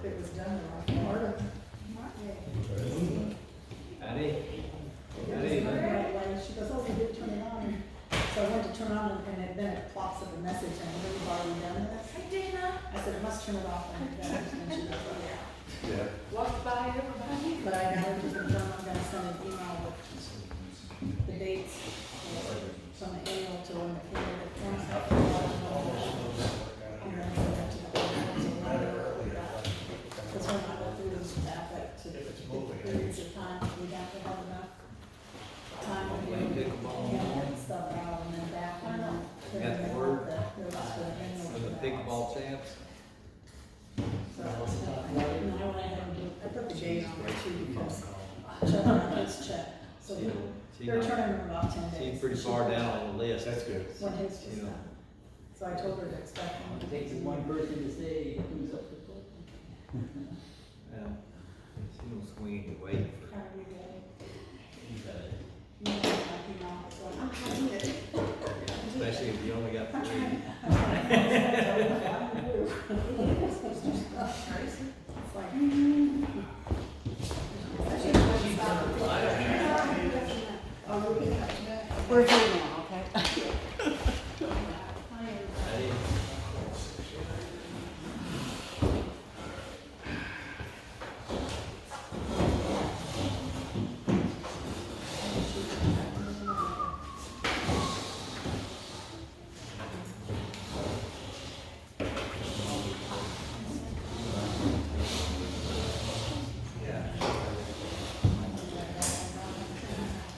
it was done right. Florida. Howdy. She goes, oh, we did turn it on. So I went to turn on and then it pops up a message and we've already done it. I said, hey Dana. I said, I must turn it off when it's done. And she goes, oh yeah. Yeah. Walk by everybody. But I got it to confirm, I'm gonna send an email with the dates from the annual to when the forms have to go out. And then send that to the because when I go through this stuff, like to the periods of time, we have to have enough time to get stuff out and then back and then. Got the word? The rest of the annual. For the pickleball champs. So I went ahead and I put the date on there too because Chuck got his check. So they're turning in about 10 days. She's pretty far down on the list. That's good. When his just done. So I told her to expect him. It takes one person to say who's up to play. Well, she don't swing it away for. Are we ready? You got it. You know, like, you know, so I'm trying to. Especially if you only got 3. We're here now, okay? Ready?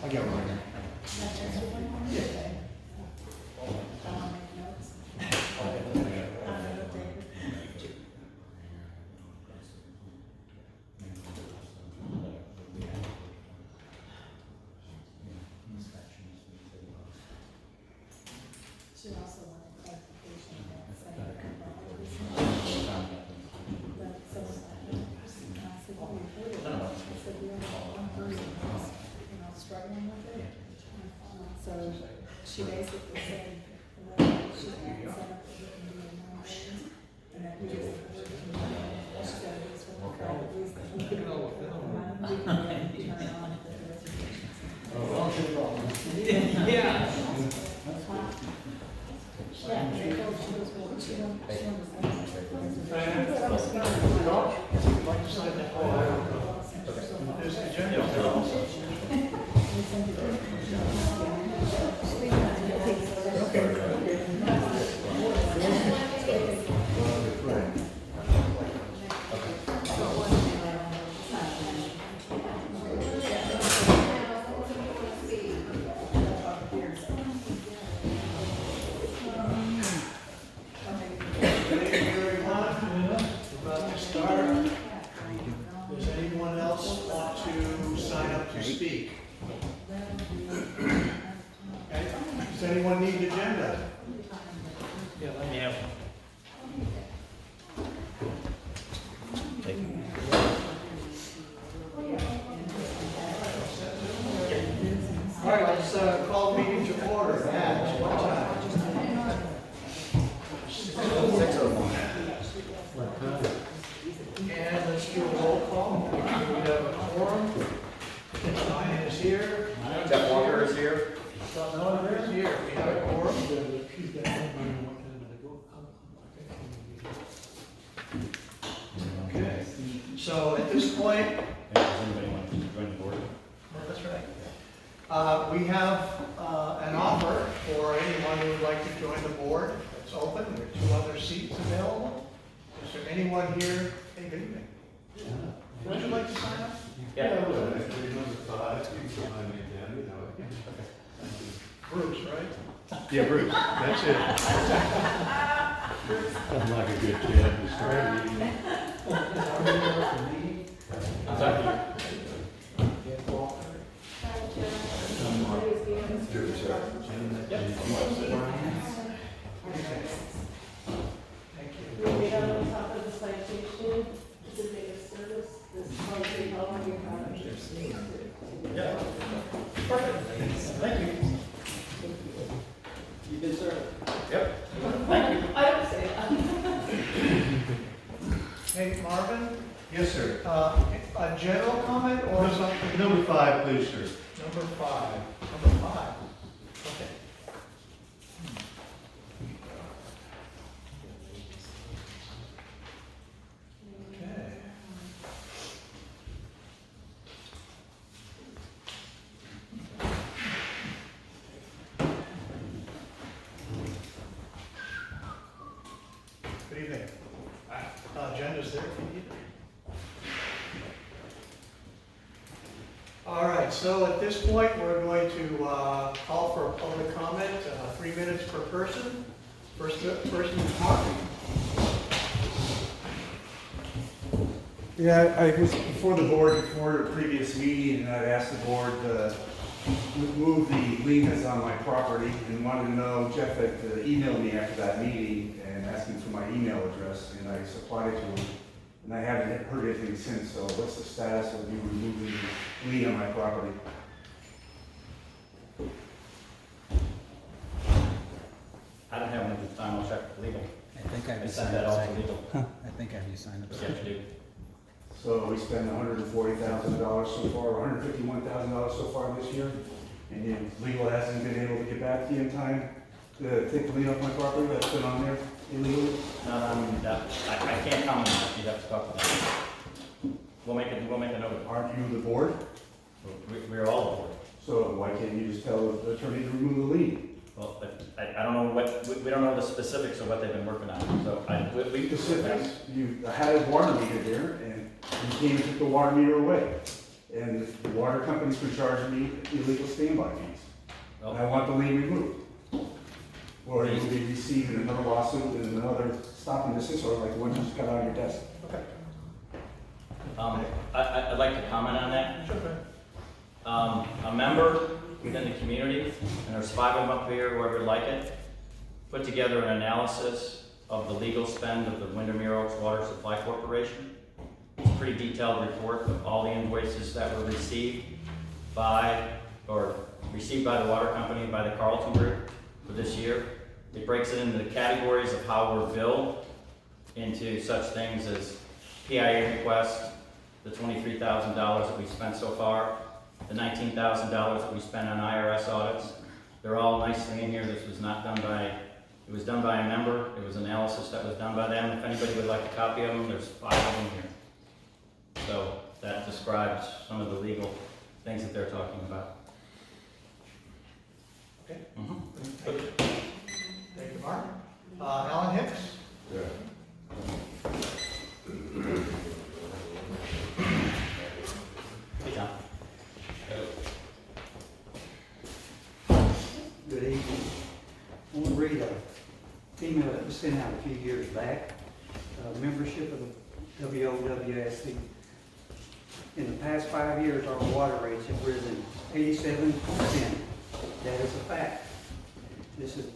I got one. She also wanted clarification that said that so I said, well, we heard it. I said, we only have one person who's, struggling with it. So she basically said, well, she had set up that we can do it now, and that we just, she said, it's for the private reason. We can turn on the reservations. Yeah. Yeah, they told she was going to, she wanted to Like to sign that? There's the agenda. Does anyone else want to sign up to speak? Okay. Does anyone need agenda? Yeah, let me have one. All right, let's call the meeting to order at what time? 6:01. And let's do a roll call. We have a quorum. Ryan is here. Jeff Walker is here. Scott Miller is here. We have a quorum. Okay. So at this point, Does anybody want to join the board? that's right. We have an offer for anyone who would like to join the board. It's open. There are 2 other seats available. Is there anyone here? Hey, good evening. Would you like to sign up? Bruce, right? Yeah, Bruce, that's it. I'm like a good kid. Thank you. We get on top of the citation, it's a bigger service, this is how we help your product. Yeah. Perfect. Thank you. You did, sir. Yep. I don't say that. Okay, Marvin, Yes, sir. a general comment or something? Number 5, please, sir. Number 5. Number 5. Okay. Okay. What do you think? Agenda's there if you need it. All right, so at this point, we're going to call for a public comment, 3 minutes per person. First person is Mark. Yeah, I was before the board before a previous meeting, and I'd asked the board to remove the lien that's on my property, and wanted to know, Jeff had emailed me after that meeting and asking for my email address, and I supplied it to him, and I haven't heard anything since. So what's the status of you removing the lien on my property? I don't have enough time, I'll check with legal. I think I've I you sent signed that up off to second. legal. I think I've you signed up Yes, second. you do. So we spent $140,000 so far, or $151,000 so far this year, and yet legal hasn't been able to get back to you in time to take the lien off my property that's been on there illegally? I can't comment on that, you'd have to talk to them. We'll make a note of Aren't you the board? it. We're all aboard. So why can't you just tell the attorney to remove the lien? Well, but I don't know we don't know the specifics of what they've been working on, so we. Specifics, you had a water meter there, and you came and took the water meter away. And the water company's been charging me illegal standby fees. And I want the lien removed. Or you will be receiving another lawsuit and another stop and desist order like the one you just got on your desk. Okay. I'd like to comment on that. Sure. A member within the community, and there's 5 of them up here, whoever would like it, put together an analysis of the legal spend of the Windermere Water Supply Corporation. It's a pretty detailed report of all the invoices that were received by the water company, by the Carlton Group for this year. It breaks it into the categories of how we're billed into such things as PIA requests, the $23,000 that we've spent so far, the $19,000 that we spent on IRS audits. They're all nicely in here. This was not done by, it was done by a member. It was analysis that was done by them. If anybody would like a copy of them, there's 5 of them here. So that describes some of the legal things that they're talking about. Okay. Mhm. Thank you, Mark. Alan Hicks? Yeah. Hey, John. Good evening. I want to read an email that was sent out a few years back. Membership of the WOWSC. In the past 5 years, our water rates have risen 87%. That is a fact. This is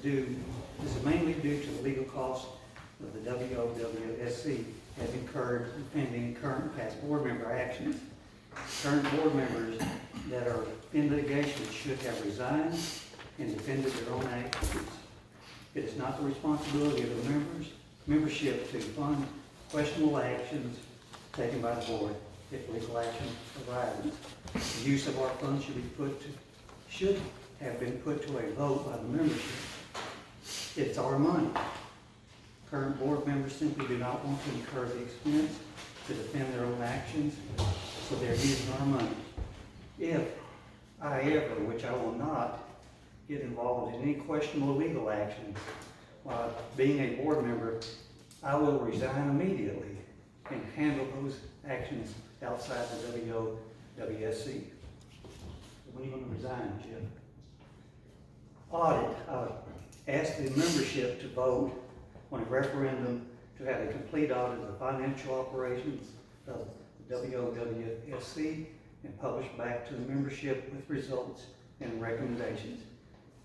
mainly due to the legal costs of the WOWSC has incurred pending current and past board member actions. Current board members that are in litigation should have resigned and defended their own actions. It is not the responsibility of the membership to fund questionable actions taken by the board if legal action arises. The use of our funds should have been put to a vote by the membership. It's our money. Current board members simply do not want to incur the expense to defend their own actions, so they're using our money. If I ever, which I will not, get involved in any questionable legal action while being a board member, I will resign immediately and handle those actions outside the WOWSC. When are you going to resign, Jim? Audit. Ask the membership to vote on a referendum to have a complete audit of the financial operations of the WOWSC and publish back to the membership with results and recommendations.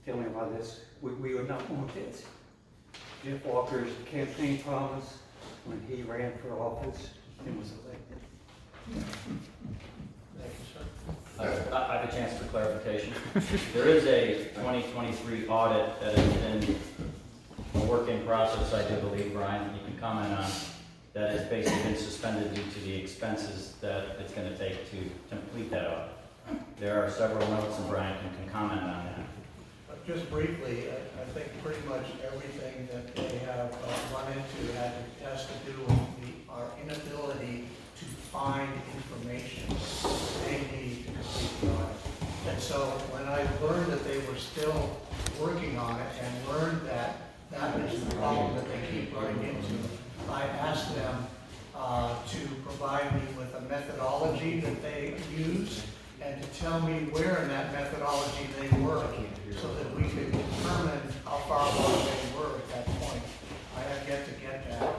Tell me about this. We would not want this. Jeff Walker's campaign promise when he ran for office and was elected. Thank you, sir. I have a chance for clarification. There is a 2023 audit that has been a work in process, I do believe, Brian, you can comment on. that has basically been suspended due to the expenses that it's gonna take to complete that audit. There are several notes, and Brian can comment on that. Just briefly, I think pretty much everything that they have run into has to do with our inability to find information they need to complete the audit. And so when I learned that they were still working on it and learned that that was the problem that they keep running into, I asked them to provide me with a methodology that they use and to tell me where in that methodology they were so that we could determine how far along they were at that point. I have yet to get that.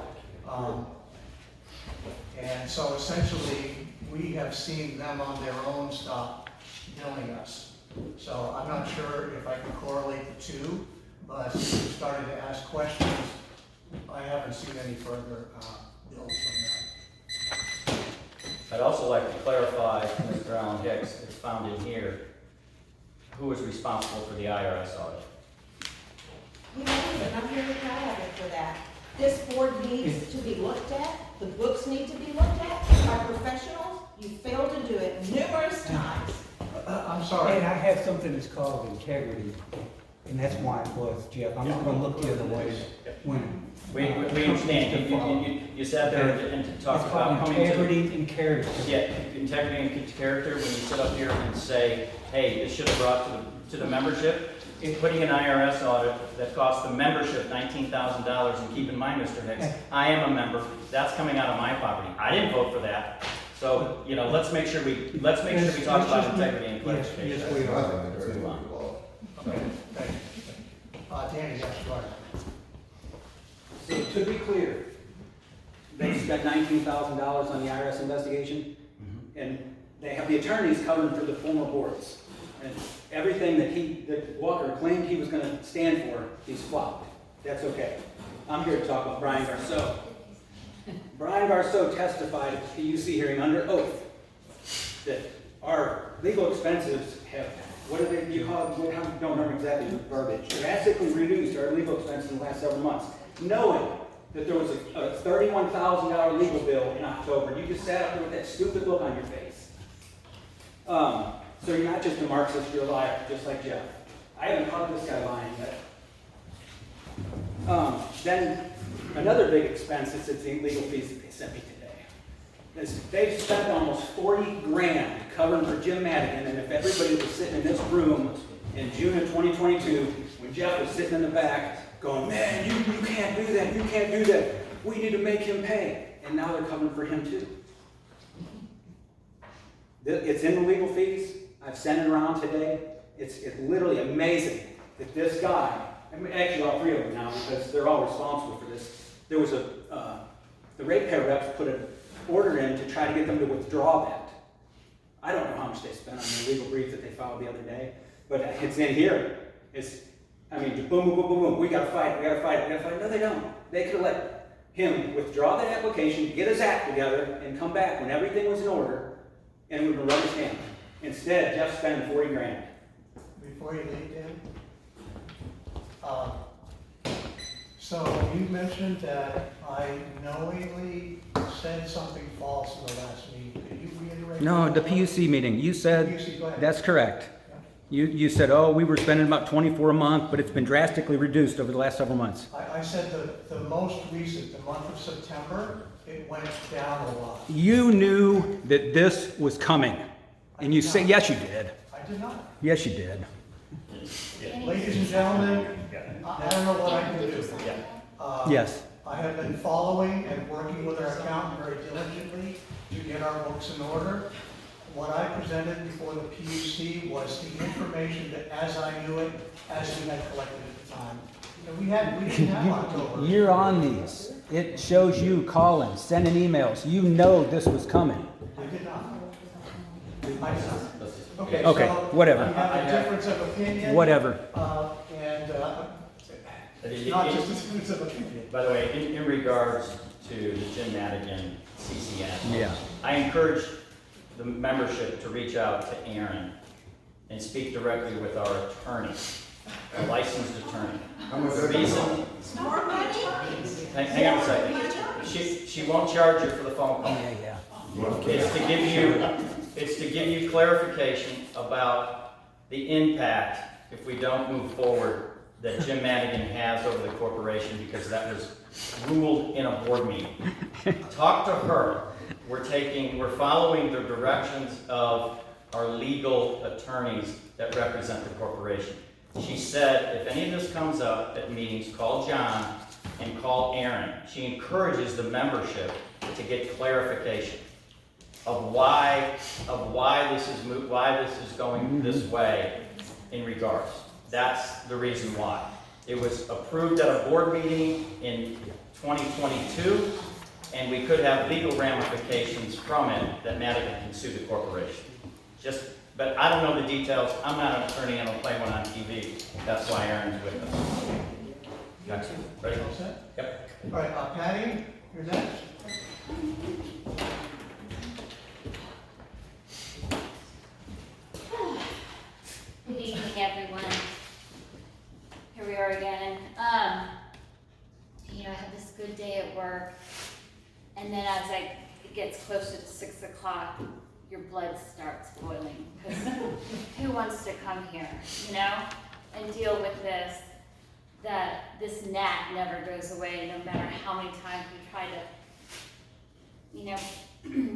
And so essentially, we have seen them on their own stop billing us. So I'm not sure if I can correlate the two, but we started to ask questions. I haven't seen any further bills from them. I'd also like to clarify, Mr. Allen Hicks, it's found in here, who is responsible for the IRS audit. You know, and I'm very proud of it for that. This board needs to be looked at, the books need to be looked at by professionals. You failed to do it numerous times. I'm sorry. And I have something that's called integrity, and that's why it was, Jeff. I'm not gonna look the other way when. We understand, you sat there and talked It's about called coming to. integrity and character. Yeah, integrity and character, when you sit up here and say, hey, this should have brought to the membership, putting an IRS audit that costs the membership $19,000, and keep in mind, Mr. Hicks, I am a member, that's coming out of my property. I didn't vote for that. So, you know, let's make sure we talk about integrity and clarification. Yes, we are. Let's move on. Okay, thank you. Danny, yes, you are. So to be clear, they spent $19,000 on the IRS investigation, and they have the attorneys covering for the former boards. And everything that Walker claimed he was gonna stand for, he's flopped. That's okay. I'm here to talk about Brian Garceau. Brian Garceau testified at the PUC hearing under oath that our legal expenses have, what do you call it? I don't remember exactly the verbiage. Drastically reduced our legal expenses in the last several months. Knowing that there was a $31,000 legal bill in October, you just sat up there with that stupid look on your face. So you're not just a Marxist, you're a liar, just like Jeff. I haven't caught this guy lying yet. Then another big expense is the legal fees that they sent me today. They've spent almost 40 grand covering for Jim Madigan, and if everybody was sitting in this room in June of 2022, when Jeff was sitting in the back, going, man, you can't do that, you can't do that. We need to make him pay. And now they're coming for him too. It's in the legal fees. I've sent it around today. It's literally amazing that this guy, I mean, actually all three of them now, because they're all responsible for this. There was the ratepayer reps put an order in to try to get them to withdraw that. I don't know how much they spent on the legal brief that they filed the other day, but it's in here. I mean, boom, boom, boom, boom, boom. We gotta fight. No, they don't. They could have let him withdraw that application, get his act together, and come back when everything was in order, and we would run his hand. Instead, Jeff spent 40 grand. Before you leave, Dan, so you mentioned that I knowingly said something false in the last meeting. Could you reiterate? No, the that? PUC meeting. You said, PUC, go ahead. that's correct. You said, oh, we were spending about 24 a month, but it's been drastically reduced over the last several months. I said the most recent, the month of September, it went down a lot. You knew that this was coming. And you say, yes, you did. I did not. Yes, you did. Ladies and gentlemen, I don't know what I can do. Yes. I have been following and working with our accountant very diligently to get our books in order. What I presented before the PUC was the information that as I knew it, as we had collected at the time. And we didn't have October. You're on these. It shows you calling, sending emails. You know this was coming. I did not. I did not. Okay, Okay, so whatever. we have a difference of opinion. Whatever. And not just a difference of opinion. By the way, in regards to the Jim Madigan CCN, Yeah. I encourage the membership to reach out to Aaron and speak directly with our attorney, a licensed attorney. The reason, More money? hang on a second. She won't charge you for the phone call. It's to give you clarification about the impact if we don't move forward that Jim Madigan has over the corporation, because that was ruled in a board meeting. Talk to her. We're following the directions of our legal attorneys that represent the corporation. She said, if any of this comes up at meetings, call John and call Aaron. She encourages the membership to get clarification of why this is going this way in regards. That's the reason why. It was approved at a board meeting in 2022, and we could have legal ramifications from it that Madigan can sue the corporation. But I don't know the details. I'm not an attorney. I don't play one on TV. That's why Aaron's with us. Next. Ready? All set? Yep. All right, Patty, you're next. Good evening, everyone. Here we are again. I have this good day at work, and then as it gets closer to 6 o'clock, your blood starts boiling. Because who wants to come here, and deal with this? That this gnat never goes away, no matter how many times we try to,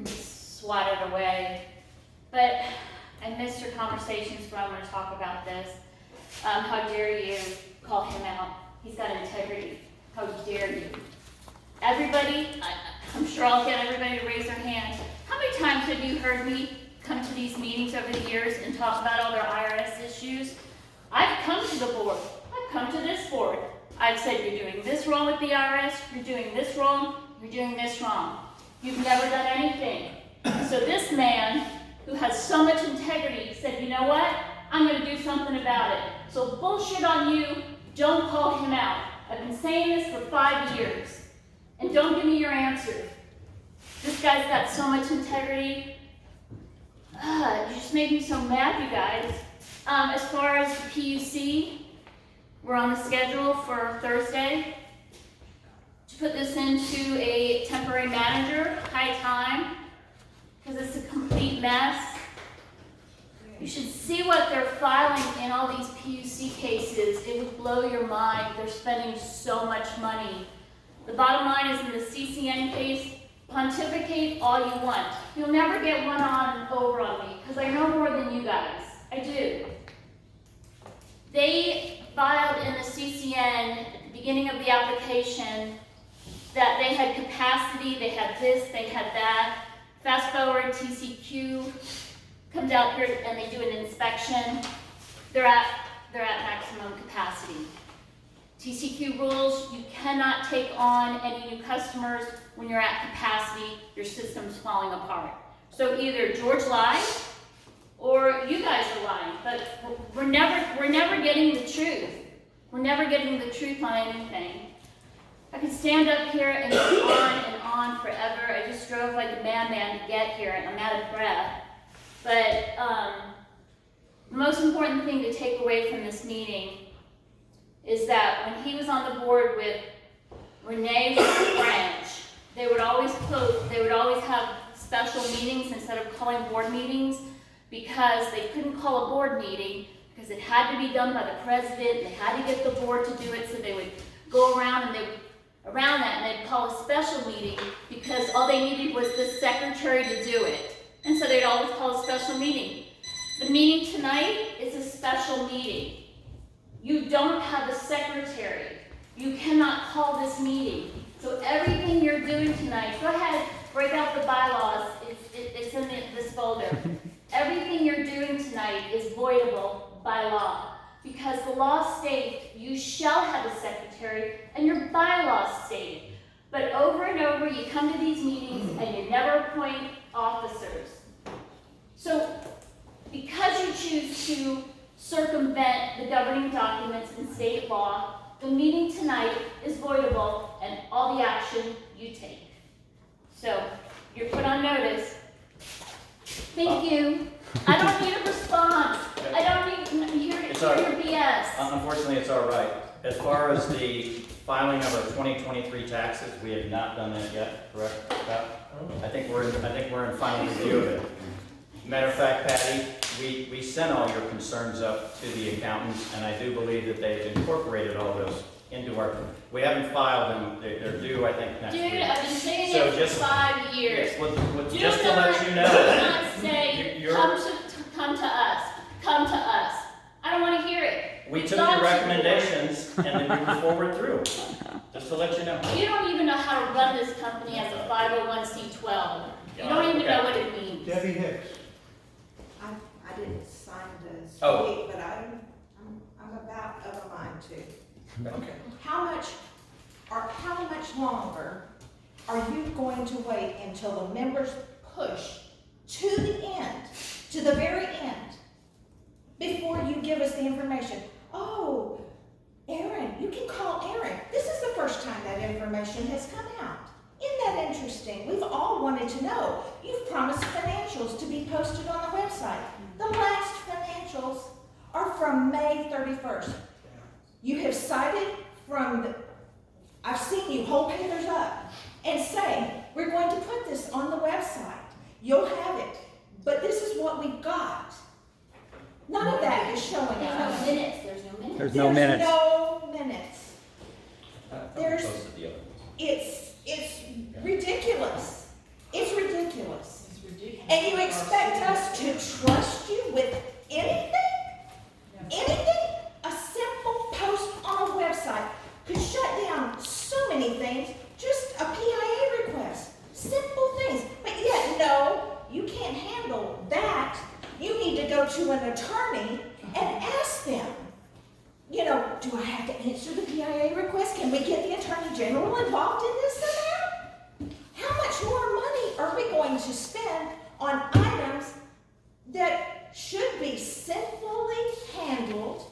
swat it away. But I missed your conversations where I'm going to talk about this. How dare you call him out? He's got integrity. How dare you? Everybody, I'm sure I'll get everybody to raise their hand. How many times have you heard me come to these meetings over the years and talk about all their IRS issues? I've come to the board. I've come to this board. I've said, you're doing this wrong with the IRS, you're doing this wrong, you're doing this wrong. You've never done anything. So this man, who has so much integrity, said, you know what? I'm going to do something about it. So bullshit on you. Don't call him out. I've been saying this for 5 years. And don't give me your answer. This guy's got so much integrity. You just make me so mad, you guys. As far as the PUC, we're on the schedule for Thursday to put this into a temporary manager, high time, because it's a complete mess. You should see what they're filing in all these PUC cases. It would blow your mind. They're spending so much money. The bottom line is, in the CCN case, pontificate all you want. You'll never get one over on me, because I know more than you guys. I do. They filed in the CCN at the beginning of the application that they had capacity, they had this, they had that. Fast forward, TCQ comes out here and they do an inspection. They're at maximum capacity. TCQ rules, you cannot take on any new customers when you're at capacity. Your system's falling apart. So either George lied or you guys are lying, but we're never getting the truth. We're never getting the truth on anything. I could stand up here and go on forever. I just drove like a madman to get here, and I'm out of breath. But the most important thing to take away from this meeting is that when he was on the board with Renee Branch, they would always have special meetings instead of calling board meetings, because they couldn't call a board meeting because it had to be done by the president. They had to get the board to do it, so they would go around and they'd call a special meeting because all they needed was the secretary to do it. And so they'd always call a special meeting. The meeting tonight is a special meeting. You don't have a secretary. You cannot call this meeting. So everything you're doing tonight, go ahead, break out the bylaws. It's in this folder. Everything you're doing tonight is voidable by law, because the law states you shall have a secretary, and your bylaws state it. But over and over, you come to these meetings and you never appoint officers. So because you choose to circumvent the governing documents and state law, the meeting tonight is voidable and all the action you take. So you're put on notice. Thank you. I don't need a response. I don't need your BS. Unfortunately, it's all right. As far as the filing of our 2023 taxes. We have not done that yet, correct, Scott? I think we're in final review of it. Matter of fact, Patty, we sent all your concerns up to the accountants, and I do believe that they've incorporated all those into our, we haven't filed them, they're due, I think, next week. Dude, I've been saying So it for just- 5 years. Yes, well, Do just to not- let you know. Do not say, You're- come to us, come to us. I don't wanna hear it. We We've took gone your to the recommendations and then we moved forward through, just to let you know. board. You don't even know how to run this company as a 501c12. You don't even know what it means. Debbie Hicks. I didn't sign this Oh. week, but I'm about of a mind to. Okay. How much longer are you going to wait until the members push to the end, to the very end, before you give us the information? Oh, Aaron, you can call Aaron. This is the first time that information has come out. Isn't that interesting? We've all wanted to know. You've promised financials to be posted on the website. The last financials are from May 31st. You have cited from the, I've seen you hold papers up and say, we're going to put this on the website. You'll have it. But this is what we've got. None of that is showing There's no us. minutes, there's no minutes. There's no minutes. No minutes. There's- Posted the other. It's ridiculous. It's ridiculous. It's ridiculous. And you expect us to trust you with anything? Anything? A simple post on a website could shut down so many things, just a PIA request. Simple things. But yet, no, you can't handle that. You need to go to an attorney and ask them, you know, do I have to answer the PIA request? Can we get the Attorney General involved in this somehow? How much more money are we going to spend on items that should be simply handled?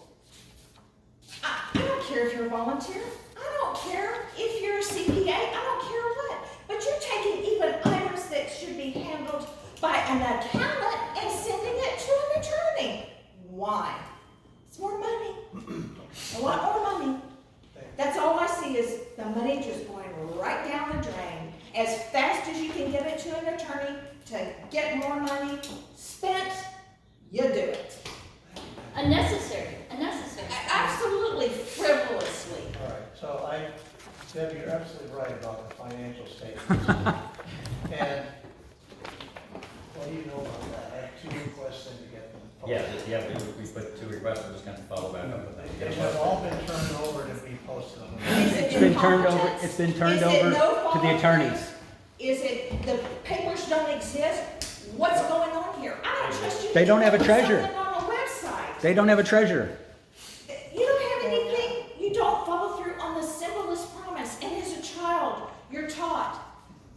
I don't care if you're a volunteer. I don't care if you're a CPA. I don't care what. But you're taking even items that should be handled by an accountant and sending it to an attorney. Why? It's more money. A lot more money. That's all I see is the money just going right down the drain. As fast as you can get it to an attorney to get more money spent, you do it. Unnecessary. Absolutely frivolously. All right, so Debbie, you're absolutely right about the financial statements. And what do you know about that? I have 2 requests in to get them. Yeah, we put 2 requests, we're just gonna follow back up with that. They have all been turned over to be posted on the Is website. it It's been turned over, incompetence? it's been turned Is it over no to fault the of attorneys. yours? Is it the papers don't exist? What's going on here? I don't trust you. They don't have a to put treasurer. something on a website. They don't have a treasurer. You don't have anything, you don't follow through on the simplest promise. And as a child, you're taught,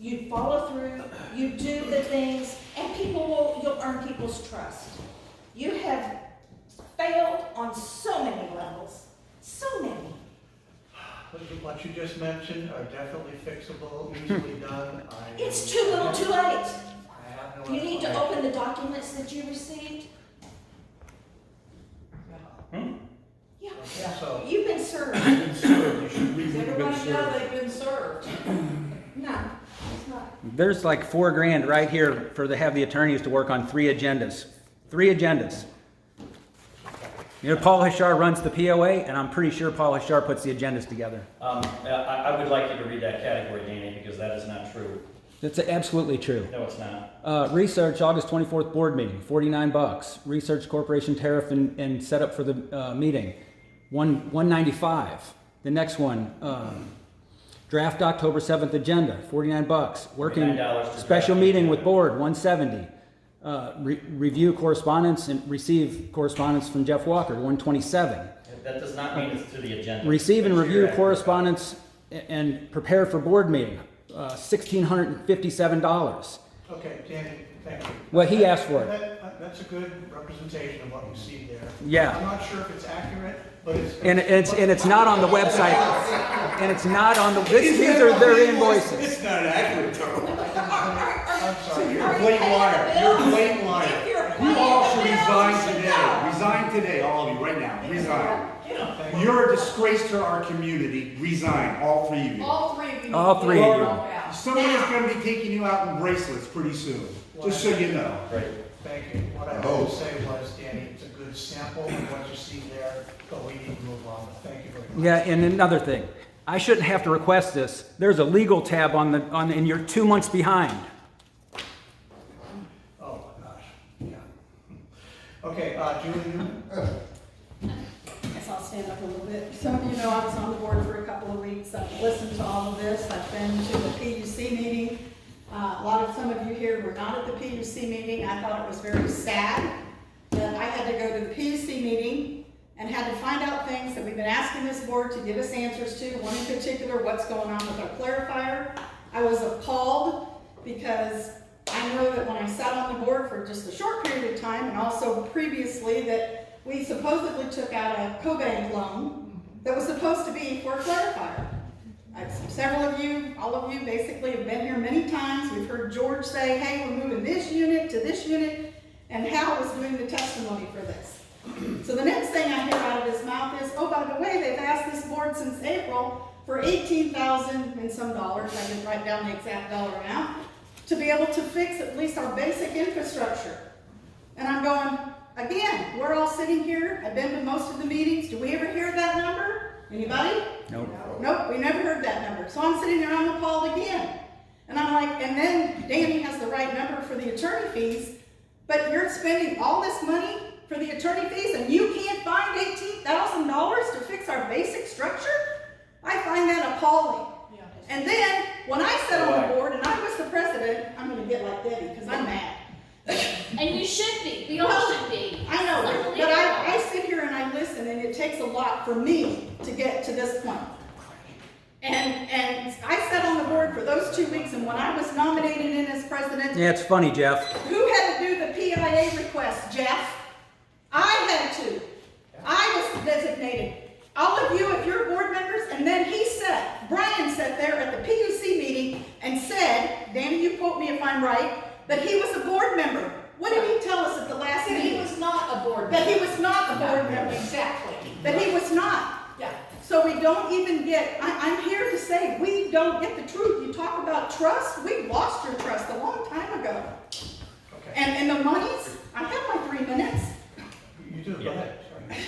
you follow through, you do the things, and you'll earn people's trust. You have failed on so many levels, so many. What you just mentioned are definitely fixable, easily done. It's too little too late. I have no You need to explanation. open the documents that you received. Yeah, So, you've been served. Does everybody know they've been served? No, it's not. There's like $4,000 right here to have the attorneys to work on 3 agendas. 3 agendas. You know, Paul Hishar runs the POA, and I'm pretty sure Paul Hishar puts the agendas together. I would like you to read that category, Danny, because that is not true. That's absolutely true. No, it's not. Research, August 24th board meeting, $49. Research corporation tariff and setup for the meeting, $195. The next one, draft October 7th agenda, $49. Working $49 to special draft meeting agenda. with board, $170. Review correspondence and receive correspondence from Jeff Walker, $127. That does not mean it's to the agenda. Receive and That's review your correspondence and prepare for board meeting, $1,657. okay, Danny, thank you. Well, he asked for it. That's a good representation of what you see there. Yeah. I'm not sure if it's accurate, but it's. And it's not on the website. And it's not on the, these are their invoices. It's not accurate, Tom. I'm sorry. Are you blatant paying liar. the You're a bills? blatant liar. If you're You all should resign today. Resign today, all of you, right now. Resign. You're a disgrace to our community. Resign, all three of you. All three of you. All three of you. Somebody's going to be taking you out in bracelets pretty soon, just so you know. Right. Thank you. What I Oh. would say was, Danny, it's a good sample of what you see there, but we need to move on. Thank you very much. Yeah, and another thing, I shouldn't have to request this. There's a legal tab and you're 2 months behind. Oh, my gosh, yeah. Okay, Julie, Guess I'll stand up a little bit. Some of you know I was on the board for a couple of weeks. I've listened to all of this. I've been to the PUC meeting. Some of you here were not at the PUC meeting. I thought it was very sad that I had to go to the PUC meeting and had to find out things that we've been asking this board to give us answers to. One in particular, what's going on with our clarifier. I was appalled because I know that when I sat on the board for just a short period of time, and also previously, that we supposedly took out a co-bank loan that was supposed to be for a clarifier. Several of you, all of you basically have been here many times. We've heard George say, hey, we're moving this unit to this unit, and Hal was doing the testimony for this. So the next thing I hear out of his mouth is, oh, by the way, they've asked this board since April for $18,000 and some dollars, I didn't write down the exact dollar amount, to be able to fix at least our basic infrastructure. And I'm going, again, we're all sitting here, I've been to most of the meetings, do we ever hear that number? Anybody? Nope. Nope, we never heard that number. So I'm sitting there, I'm appalled again. And I'm like, and then Danny has the right number for the attorney fees, but you're spending all this money for the attorney fees and you can't find $18,000 to fix our basic structure? I find that appalling. And then, when I sat on the board and I was the president, I'm gonna get like Debbie, because I'm mad. And you should be, we all should be. I know, It's but I unbelievable. sit here and I listen, and it takes a lot for me to get to this point. And I sat on the board for those 2 weeks, and when I was nominated in as president, Yeah, it's funny, Jeff. who had to do the PIA request, Jeff? I had to. I was designated. All of you, if you're board members, and then Brian sat there at the PUC meeting and said, Danny, you quote me if I'm right, that he was a board member. What did he tell us at the last That meeting? he was not a board member. That he was not a board member. Exactly. That he was not. Yeah. So we don't even get, I'm here to say, we don't get the truth. You talk about trust, we lost your trust a long time ago. okay. And the monies, I have my 3 minutes. You do, go ahead, sorry.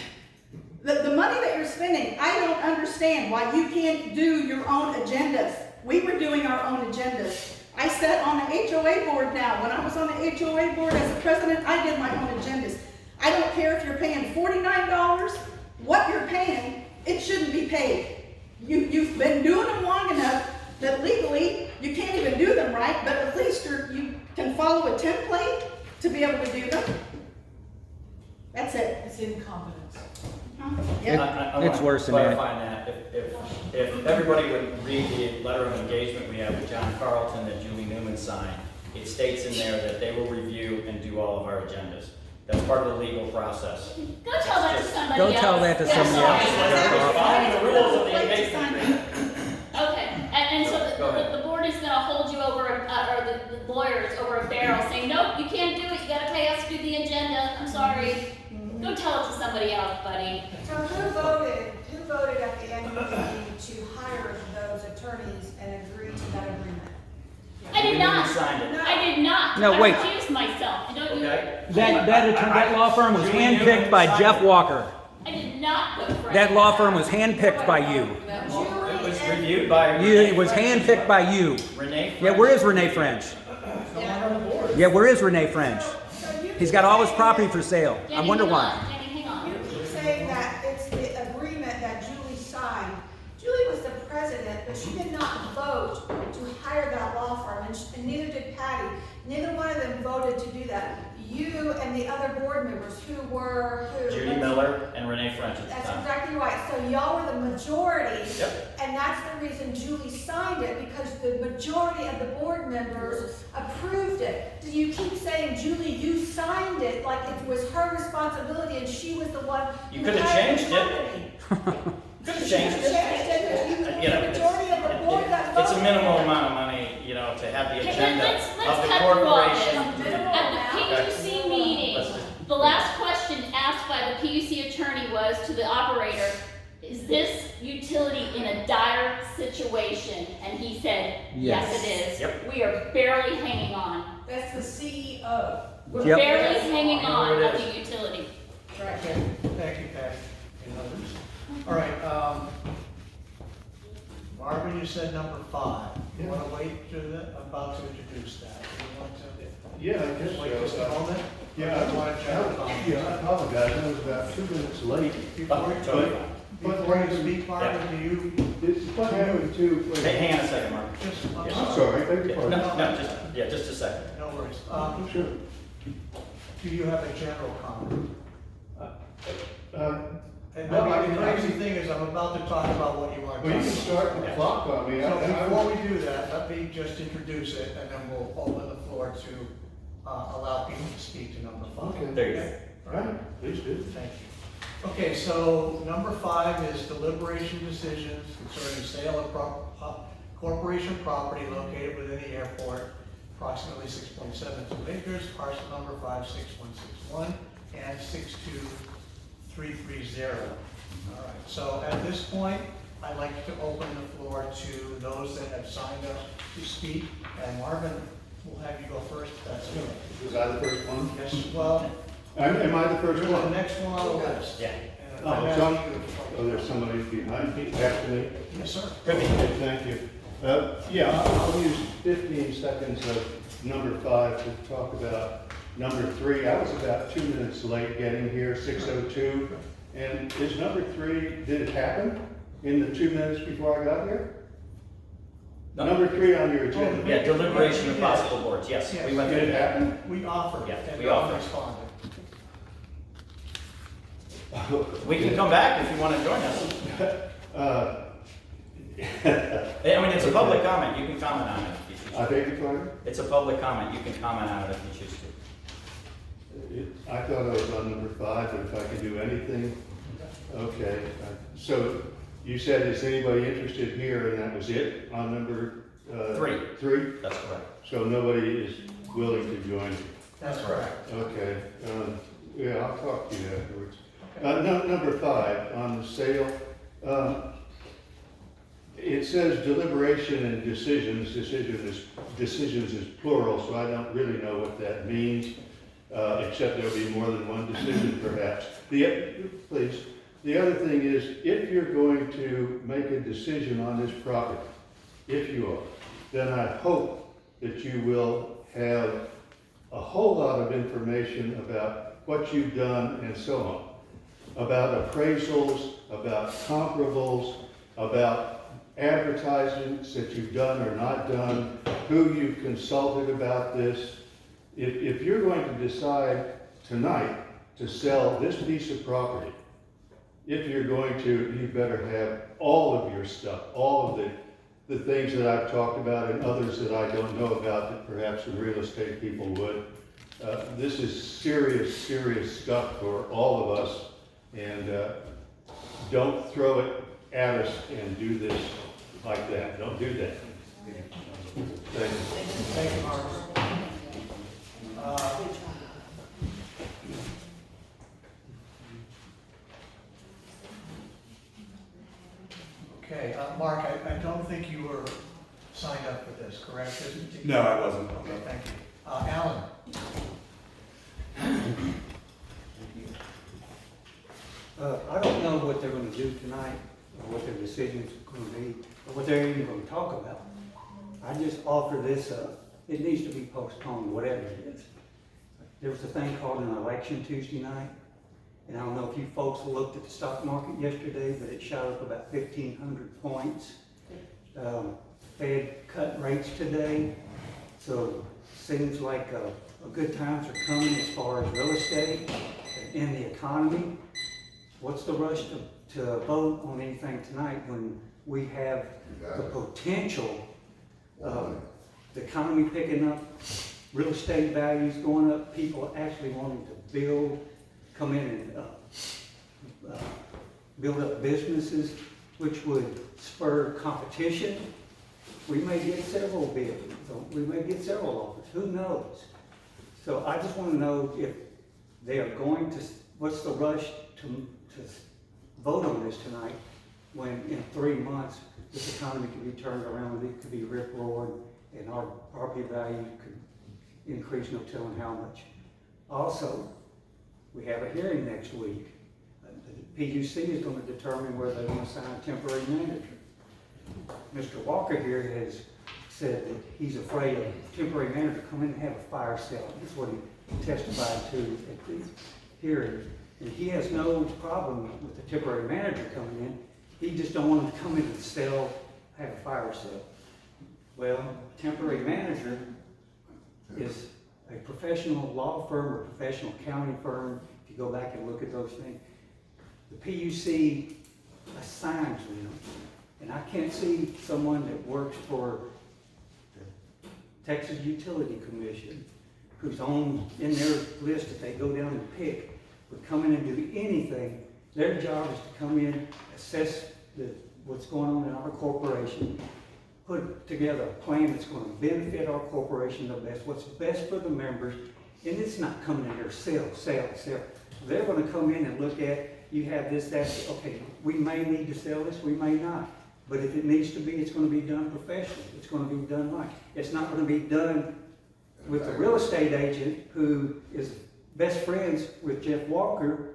The money that you're spending, I don't understand why you can't do your own agendas. We were doing our own agendas. I sat on the HOA board now. When I was on the HOA board as a president, I did my own agendas. I don't care if you're paying $49, what you're paying, it shouldn't be paid. You've been doing them long enough that legally you can't even do them right, but at least you can follow a template to be able to do them. That's it. It's incompetence. Yeah. It's worse than that. Clarifying that, if everybody would read the letter of engagement we have with John Carlton that Julie Newman signed, it states in there that they will review and do all of our agendas. That's part of the legal process. Go tell that to somebody Go else. tell that to somebody else. Following the rules of the engagement agreement. Okay, and so Go ahead. the board is gonna hold you over, or the lawyers over a barrel saying, nope, you can't do it, you gotta pay us to do the agenda, I'm sorry. Go tell it to somebody else, buddy. So who voted at the annual meeting to hire those attorneys and agree to that agreement? I did not. You signed it. I did not. No, I wait. recused myself. Don't you? Okay? That law firm was handpicked by Jeff Walker. I did not vote for That it. law firm was handpicked by you. It was reviewed by. It was handpicked by you. Renee. Yeah, where is Renee French? Yeah, where is Renee French? He's got all his property for sale. I Danny, wonder hang why. on. Danny, hang on. You keep saying that it's the agreement that Julie signed. Julie was the president, but she did not vote to hire that law firm, and neither did Patty. Neither one of them voted to do that. You and the other board members who were Judy Miller and Renee French at the That's time. exactly right. So y'all were the majority. Yep. And that's the reason Julie signed it, because the majority of the board members approved it. Do you keep saying, Julie, you signed it like it was her responsibility and she was the one You who could have hired the changed it. company? Could have You changed changed it. it, but you were You know, the majority of the board that it's a voted. minimal amount of money, to have the Okay, agenda let's of the cut through all this. corporation. At the PUC meeting, the operator, is this utility in a dire situation? And he said, yes it is. Yep. We are barely hanging on. That's the CEO. We're Yep. barely hanging I know on where it of is. the utility. Right. Okay, thank you, Patty, and others. All right, Marvin, you said number 5. You want to wait to about to introduce that? You want to Yeah, I guess wait just a so. moment? Yeah, Or you want to general comment? I apologize, I was about 2 minutes late. Before you speak, Marvin, do you It's what happened to. Hey, hang on a second, Mark. just, I'm sorry, beg your No, pardon. just a second. no worries. Sure. Do you have a general comment? And Well, I mean, the crazy thing is, I'm about to talk about what you want to Well, you talk can about. start the clock on me. So before we do that, let me just introduce it, and then we'll open the floor to allow people to speak to number 5. Okay. There you go. All right. Right, please do. Thank you. Okay, so number 5 is deliberation decisions concerning sale of corporation property located within the airport, approximately 6.72 acres, parcel number 56161 and 62330. All right, so at this point, I'd like to open the floor to those that have signed up to speak, and Marvin, we'll have you go first, if that's okay. Was I the first one? Yes, well, Am I the you're first the one? next one on the list. Yeah. And Oh, I'm John? asking you to- Oh, there's somebody behind me, after me? Yes, sir. Okay, thank you. Yeah, I'll use 15 seconds of number 5 to talk about number 3. I was about 2 minutes late getting here, 6:02. And is number 3, did it happen in the 2 minutes before I got here? No. Number 3 on your agenda? Yeah, deliberation of possible boards, yes, we went Did through it that. happen? We offered, Yeah, and we no one offered. responded. We can come back if you want to join us. I mean, it's a public comment, you can comment on it if you choose. I beg your pardon? It's a public comment, you can comment on it if you choose to. I thought I was on number 5, but if I can do anything, okay. So you said, is anybody interested here, and that was it on number 3. 3? That's correct. So nobody is willing to join? That's correct. Okay, yeah, I'll talk to you afterwards. Okay. Number 5, on the sale, it says deliberation and decisions. Decisions is plural, so I don't really know what that means, except there'll be more than one decision perhaps. Please. The other thing is, if you're going to make a decision on this property, if you are, then I hope that you will have a whole lot of information about what you've done and so on, about appraisals, about comparables, about advertisements that you've done or not done, who you've consulted about this. If you're going to decide tonight to sell this piece of property, if you're going to, you better have all of your stuff, all of the things that I've talked about and others that I don't know about that perhaps the real estate people would. This is serious, serious stuff for all of us, and don't throw it at us and do this like that. Don't do that. Thank you. Thank you, Mark. Okay, Mark, I don't think you were signed up for this, correct? No, I wasn't. Okay, thank you. Alan? I don't know what they're gonna do tonight, or what their decisions are gonna be, or what they're even gonna talk about. I just offer this up. It needs to be postponed, whatever it is. There was a thing called an election Tuesday night, and I don't know if you folks looked at the stock market yesterday, but it shot up about 1,500 points. Fed cut rates today, so seems like good times are coming as far as real estate and the economy. What's the rush to vote on anything tonight when we have the potential of the economy picking up, real estate values going up, people actually wanting to build, come in and build up businesses, which would spur competition? We may get several bids, we may get several offers, who knows? So I just want to know if they are going to, what's the rush to vote on this tonight when in 3 months this economy could be turned around and it could be rip-roared and our property value could increase, no telling how much. Also, we have a hearing next week. The PUC is going to determine whether they want to sign a temporary manager. Mr. Walker here has said that he's afraid of a temporary manager coming in and have a fire sale. That's what he testified to at the hearing. And he has no problem with the temporary manager coming in. He just don't want him to come in and sell, have a fire sale. Well, temporary manager is a professional law firm or professional accounting firm. If you go back and look at those things, the PUC assigns them. And I can't see someone that works for the Texas Utility Commission who's on in their list that they go down and pick would come in and do anything. Their job is to come in, assess what's going on in our corporation, put together a plan that's going to benefit our corporation the best, what's best for the members, and it's not coming in there, sell. They're going to come in and look at, you have this, that, okay, we may need to sell this, we may not. But if it needs to be, it's going to be done professionally. It's going to be done right. It's not going to be done with a real estate agent who is best friends with Jeff Walker.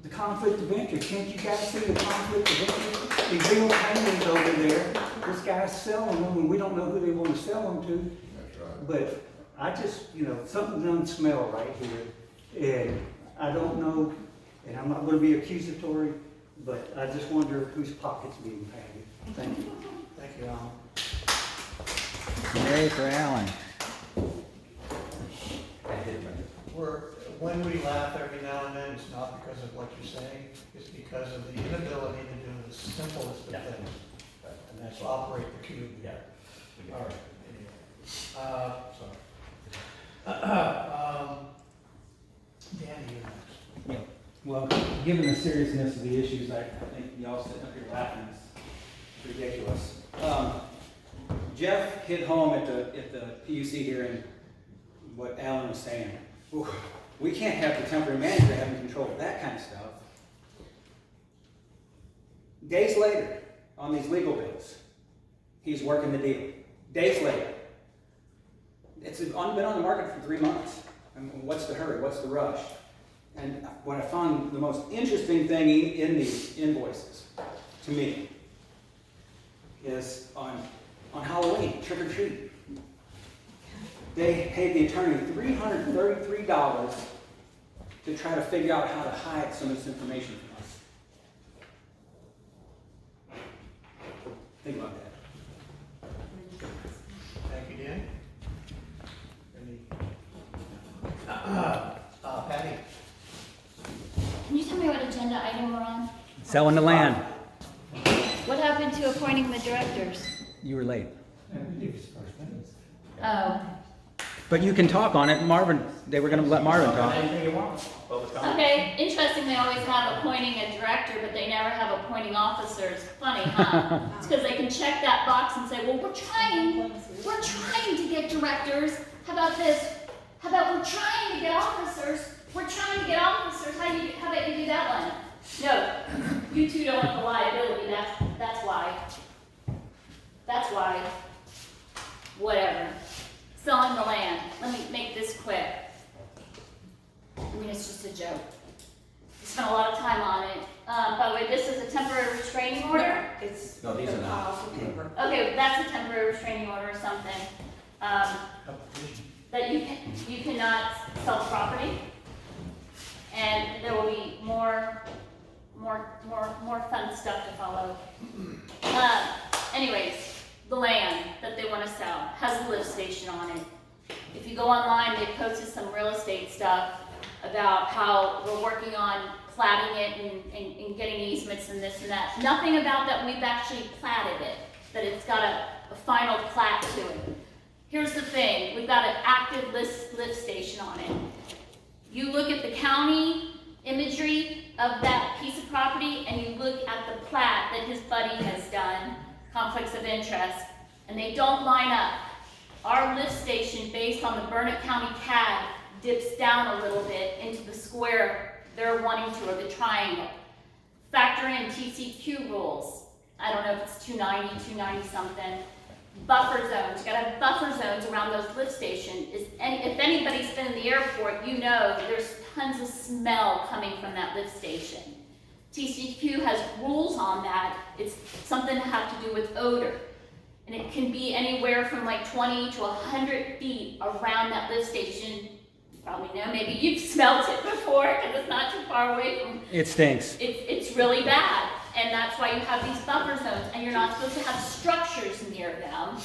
The conflict of interest. Can't you guys see the conflict of interest? These big old paintings over there. This guy's selling them, and we don't know who they want to sell them to. That's right. But I just, something doesn't smell right here. And I don't know, and I'm not going to be accusatory, but I just wonder whose pocket's being padded. Thank you. Thank you, Alan. Yay for Alan. When we laugh every now and then, it's not because of what you're saying, it's because of the inability to do the simplest of things. And that's operate the cube. Yeah. All right. Danny, you're next. Yeah. Well, given the seriousness of the issues, I think y'all sitting up here laughing is ridiculous. Jeff hit home at the PUC hearing what Alan was saying. Ooh, we can't have the temporary manager having control of that kind of stuff. Days later, on these legal bills, he's working the deal. Days later. It's been on the market for 3 months. I mean, what's the hurry? What's the rush? And what I found the most interesting thing in these invoices, to me, is on Halloween, trick or treat. They paid the attorney $333 to try to figure out how to hide some of this information from us. Think about that. Thank you, Dan. Patty. Can you tell me what agenda item we're on? Selling the land. What happened to appointing the directors? You were late. Oh, But you can talk on it. They were going to let Marvin talk. Anything you want. Public comment. okay. Interesting, they always have appointing a director, but they never have appointing officers. Funny, huh? It's because they can check that box and say, well, we're trying to get directors. How about this? How about we're trying to get officers? We're trying to get officers. How about you do that one? No, you two don't have the liability. That's why. That's why. Whatever. Selling the land. Let me make this quick. I mean, it's just a joke. We spent a lot of time on it. By the way, this is a temporary restraining order. It's No, these are not. piles of paper. Okay, that's a temporary restraining order or something. That you cannot sell the property, and there will be more fun stuff to follow. Anyways, the land that they want to sell has a lift station on it. If you go online, they posted some real estate stuff about how we're working on platting it and getting easements and this and that. Nothing about that we've actually platted it, that it's got a final plat to it. Here's the thing, we've got an active lift station on it. You look at the county imagery of that piece of property and you look at the plat that his buddy has done, conflicts of interest, and they don't line up. Our lift station, based on the Burnett County CAD, dips down a little bit into the square they're wanting to, or the triangle. Factor in TCQ rules. I don't know if it's 290, 290 something. Buffer zones, you gotta have buffer zones around those lift stations. If anybody's been in the airport, you know there's tons of smell coming from that lift station. TCQ has rules on that. It's something to have to do with odor. And it can be anywhere from like 20 to 100 feet around that lift station. You probably know, maybe you've smelled it before because it's not too far away from. It stinks. It's really bad. And that's why you have these buffer zones, and you're not supposed to have structures near them.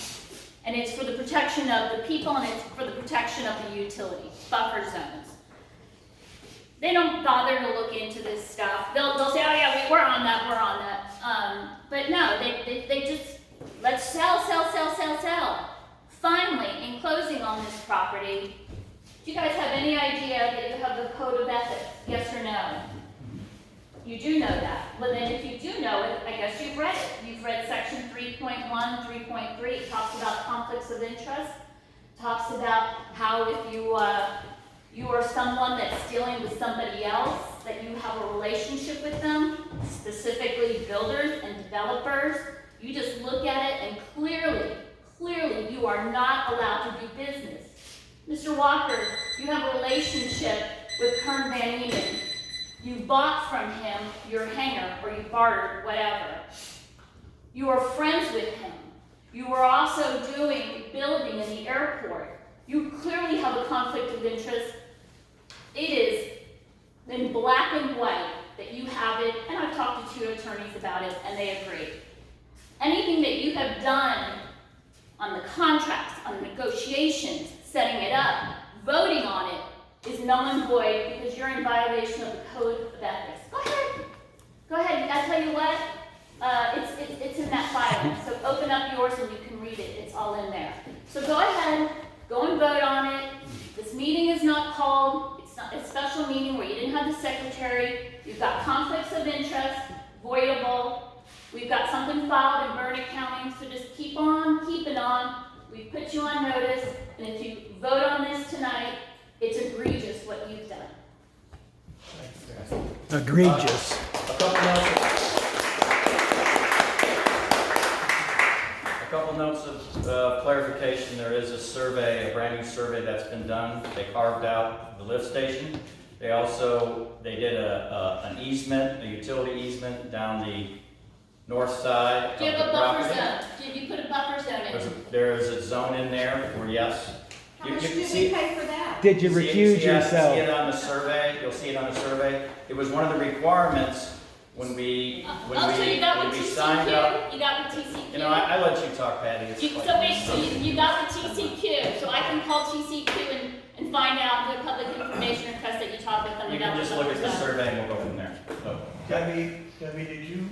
And it's for the protection of the people, and it's for the protection of the utility, buffer zones. They don't bother to look into this stuff. They'll say, oh yeah, we're on that. But no, they just, let's sell. Finally, in closing on this property, do you guys have any idea that you have the code of ethics, yes or no? You do know that. Well then, if you do know it, I guess you've read it. You've read section 3.1, 3.3. It talks about conflicts of interest. Talks about how if you are someone that's dealing with somebody else, that you have a relationship with them, specifically builders and developers, you just look at it and clearly you are not allowed to do business. Mr. Walker, you have a relationship with Kern Van Emen. You bought from him your hangar, or you bartered, whatever. You are friends with him. You are also building in the airport. You clearly have a conflict of interest. It is in black and white that you have it, and I've talked to 2 attorneys about it, and they agree. Anything that you have done on the contracts, on the negotiations, setting it up, voting on it, is null and void because you're in violation of the code of ethics. Go ahead. I tell you what, it's in that file. So open up yours and you can read it. It's all in there. So go ahead, go and vote on it. This meeting is not called. It's not a special meeting where you didn't have the secretary. You've got conflicts of interest, voidable. We've got something filed in Burnett County. So just keep on keeping on. We've put you on notice, and if you vote on this tonight, it's egregious what you've done. Egregious. A couple notes of clarification. There is a survey, a brand new survey that's been done. They carved out the lift station. They did an easement, a utility easement down the north side of Do you have the a buffer property. zone? Did you put a buffer zone in? There is a zone in there where, yes. How much did we pay for that? Did you recuse See yourself? it on the survey. You'll see it on the survey. It was one of the requirements when we So you got with signed up. TCQ? You got with TCQ? You know, I let you talk, Patty. It's like- You got with TCQ, so I can call TCQ and find out the public information request that you talked with them about. You can just look at the survey and we'll go from there. So, Debbie, did you,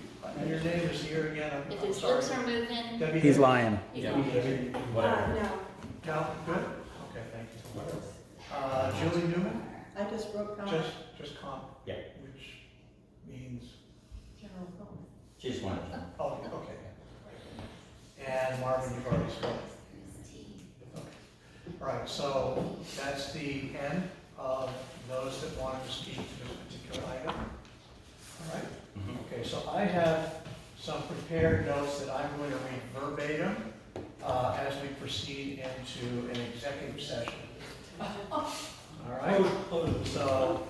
your name is here again, If I'm his sorry. lips are moving, Debbie, He's lying. he's Yeah. lying. whatever. No, No, good? Okay, thank you. Julie Newman? I just wrote comment. Just comp? Yeah. Which means, General comment. She just wanted to. oh, okay. And Marvin, you've already spoken. Okay. All right, so that's the end of those that wanted to speak to this particular item. All right? Okay, so I have some prepared notes that I'm going to read verbatim as we proceed into an executive session. All right? So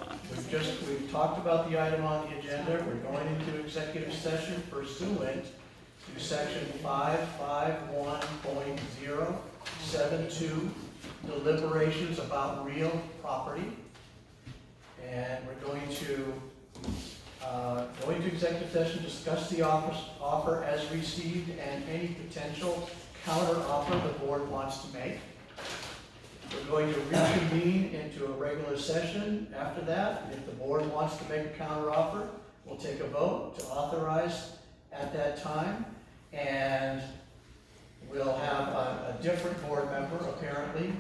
we've talked about the item on the agenda. We're going into executive session pursuant to section 551.072, deliberations about real property. And we're going to go into executive session, discuss the offer as received and any potential counter offer the board wants to make. We're going to reconvene into a regular session after that. If the board wants to make a counter offer, we'll take a vote to authorize at that time. And we'll have a different board member, apparently,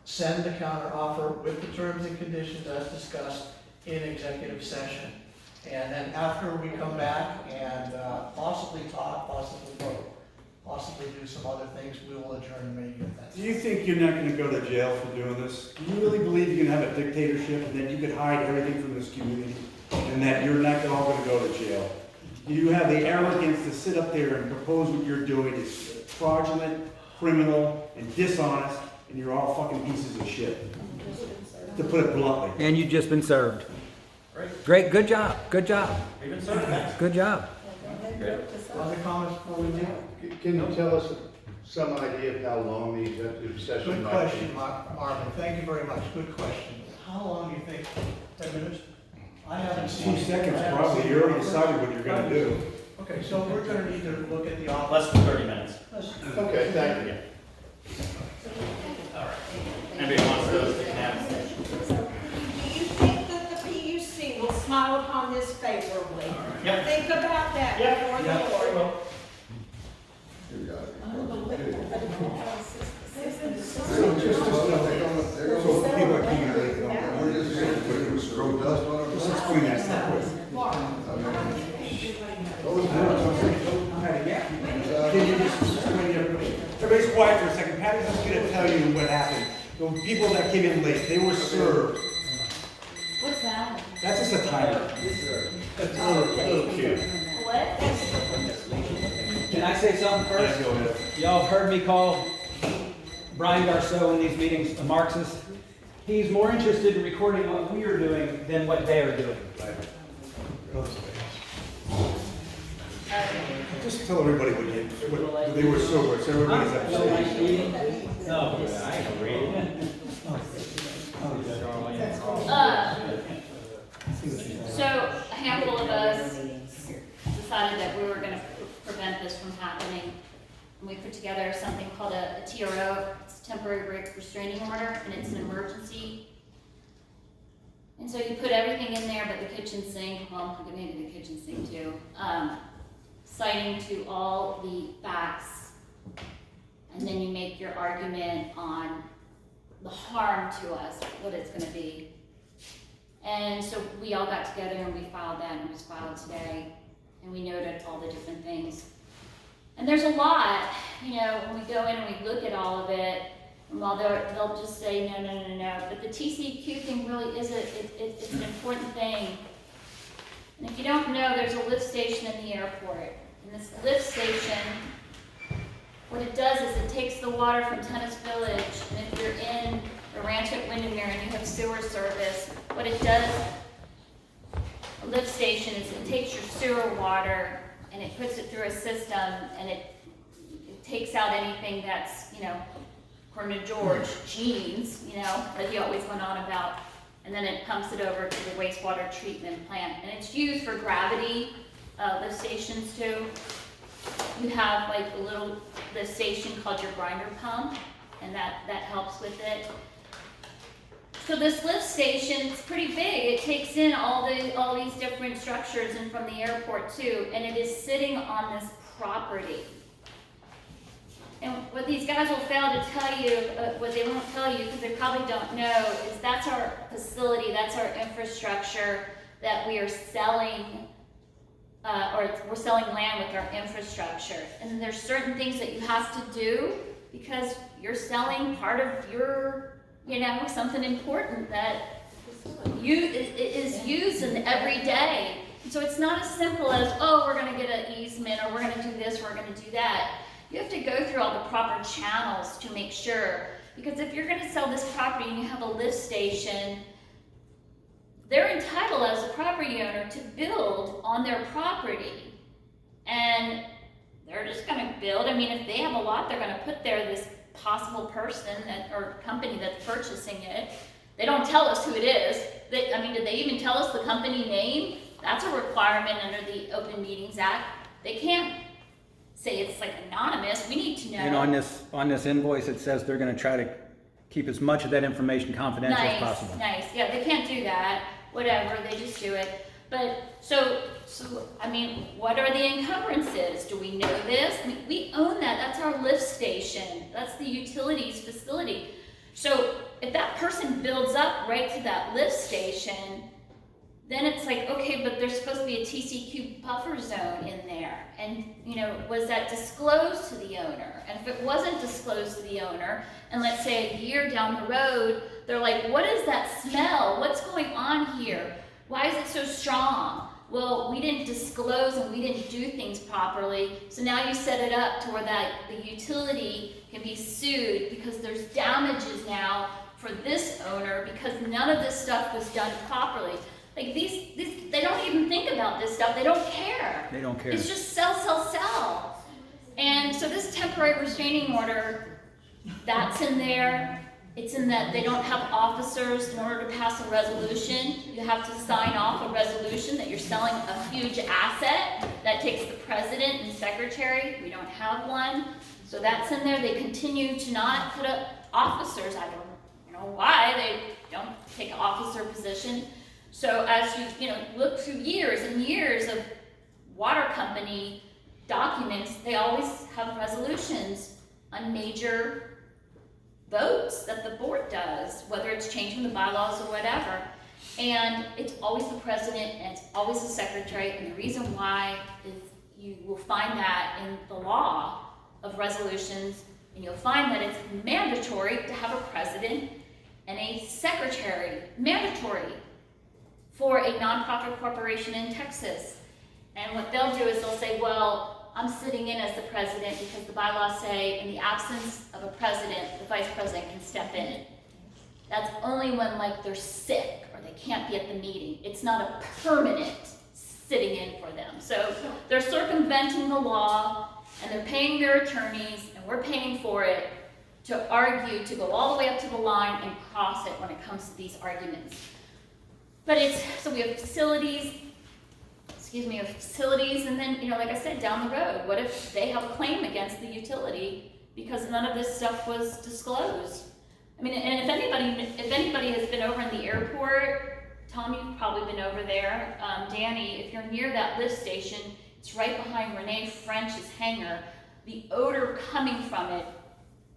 send the counter offer with the terms and conditions as discussed in executive session. And then after we come back and possibly talk, possibly vote, possibly do some other things, we will adjourn the meeting at that Do time. you think you're not gonna go to jail for doing this? Do you really believe you can have a dictatorship and that you could hide everything from this community? and that you're not all gonna go to jail. You have the arrogance to sit up there and propose what you're doing is fraudulent, criminal, and dishonest, and you're all fucking pieces of shit. To put it bluntly. And you've just been served. Great, good job, good job, You've been served, thanks. good job. Other comments before we leave? Can you tell us some idea of how long the executive session Good might question, be? Marvin, thank you very much, good question. How long do you think, 10 minutes? I haven't seen. 2 seconds probably, you already decided what you're gonna do. Okay, so we're gonna need to look at the office. Less than 30 minutes. Okay, thank you. All right. Anybody wants those, they can have them. Do you think that the PUC will smile upon this favorably? Yep. Think about that before the board. So people are keeping it late, We're just here to throw dust on Let's it. explain that stuff quick. Can you just explain everybody? Everybody's quiet for a second. Patty's just gonna tell you what happened. The people that came in late, they were served. What's that? That's just a timer. That's a little cute. What? Can I say something Yeah, first? go ahead. Y'all have heard me call Brian Garceau in these meetings a Marxist. He's more interested in recording what we are doing than what they are doing. Just tell everybody what they were sober, so everybody's up to date. No. So a handful of us decided that we were gonna prevent this from happening. And we put together something called a TRO, it's a temporary restraining order, and it's an emergency. And so you put everything in there but the kitchen sink, well, maybe the kitchen sink too, citing to all the facts. And then you make your argument on the harm to us, what it's gonna be. And so we all got together and we filed that, and it was filed today. And we noted all the different things. And there's a lot, you know, when we go in and we look at all of it, and while they'll just say no. But the TCQ thing really is it's an important thing. And if you don't know, there's a lift station in the airport. And this lift station, what it does is it takes the water from Tennis Village, and if you're in the ranch at Windermere and you have sewer service, what it does, a lift station, is it takes your sewer water and it puts it through a system, and it takes out anything that's, you know, according to George, genes, you know, that he always went on about, and then it pumps it over to the wastewater treatment plant. And it's used for gravity lift stations too. You have like a little lift station called your grinder pump, and that helps with it. So this lift station, it's pretty big. It takes in all these different structures and from the airport too, and it is sitting on this property. And what these guys will fail to tell you, what they won't tell you because they probably don't know, is that's our facility, that's our infrastructure that we are selling, or we're selling land with our infrastructure. And there's certain things that you have to do because you're selling part of your, you know, something important that is used in every day. And so it's not as simple as, oh, we're going to get an easement, or we're going to do this, we're going to do that. You have to go through all the proper channels to make sure, because if you're going to sell this property and you have a lift station, they're entitled as a property owner to build on their property. And they're just going to build. I mean, if they have a lot, they're going to put there this possible person that, or company that's purchasing it. They don't tell us who it is. I mean, did they even tell us the company name? That's a requirement under the Open Meetings Act. They can't say it's like anonymous. We need to know. And on this invoice, it says they're gonna try to keep as much of that information confidential as possible. Nice. Yeah, they can't do that. Whatever, they just do it. But so I mean, what are the encumbrances? Do we know this? I mean, we own that. That's our lift station. That's the utilities facility. So if that person builds up right to that lift station, then it's like, okay, but there's supposed to be a TCQ buffer zone in there. And, you know, was that disclosed to the owner? And if it wasn't disclosed to the owner, and let's say a year down the road, they're like, what is that smell? What's going on here? Why is it so strong? Well, we didn't disclose and we didn't do things properly, so now you set it up to where that the utility can be sued because there's damages now for this owner because none of this stuff was done properly. Like these, they don't even think about this stuff. They don't care. They don't care. It's just sell, sell, sell. And so this temporary restraining order, that's in there. It's in that they don't have officers in order to pass a resolution. You have to sign off a resolution that you're selling a huge asset. That takes the president and secretary. We don't have one. So that's in there. They continue to not put up officers. I don't know why they don't take an officer position. So as you look through years and years of water company documents, they always have resolutions on major votes that the board does, whether it's changing the bylaws or whatever. And it's always the president and it's always the secretary. And the reason why is you will find that in the law of resolutions, and you'll find that it's mandatory to have a president and a secretary, mandatory for a nonprofit corporation in Texas. And what they'll do is they'll say, well, I'm sitting in as the president because the bylaws say in the absence of a president, the vice president can step in. That's only when like they're sick or they can't be at the meeting. It's not a permanent sitting in for them. So they're circumventing the law and they're paying their attorneys and we're paying for it to argue, to go all the way up to the line and cross it when it comes to these arguments. But so we have facilities, and then, like I said, down the road, what if they have a claim against the utility because none of this stuff was disclosed? I mean, and if anybody has been over in the airport, Tom, you've probably been over there. Danny, if you're near that lift station, it's right behind Renee French's hangar. The odor coming from it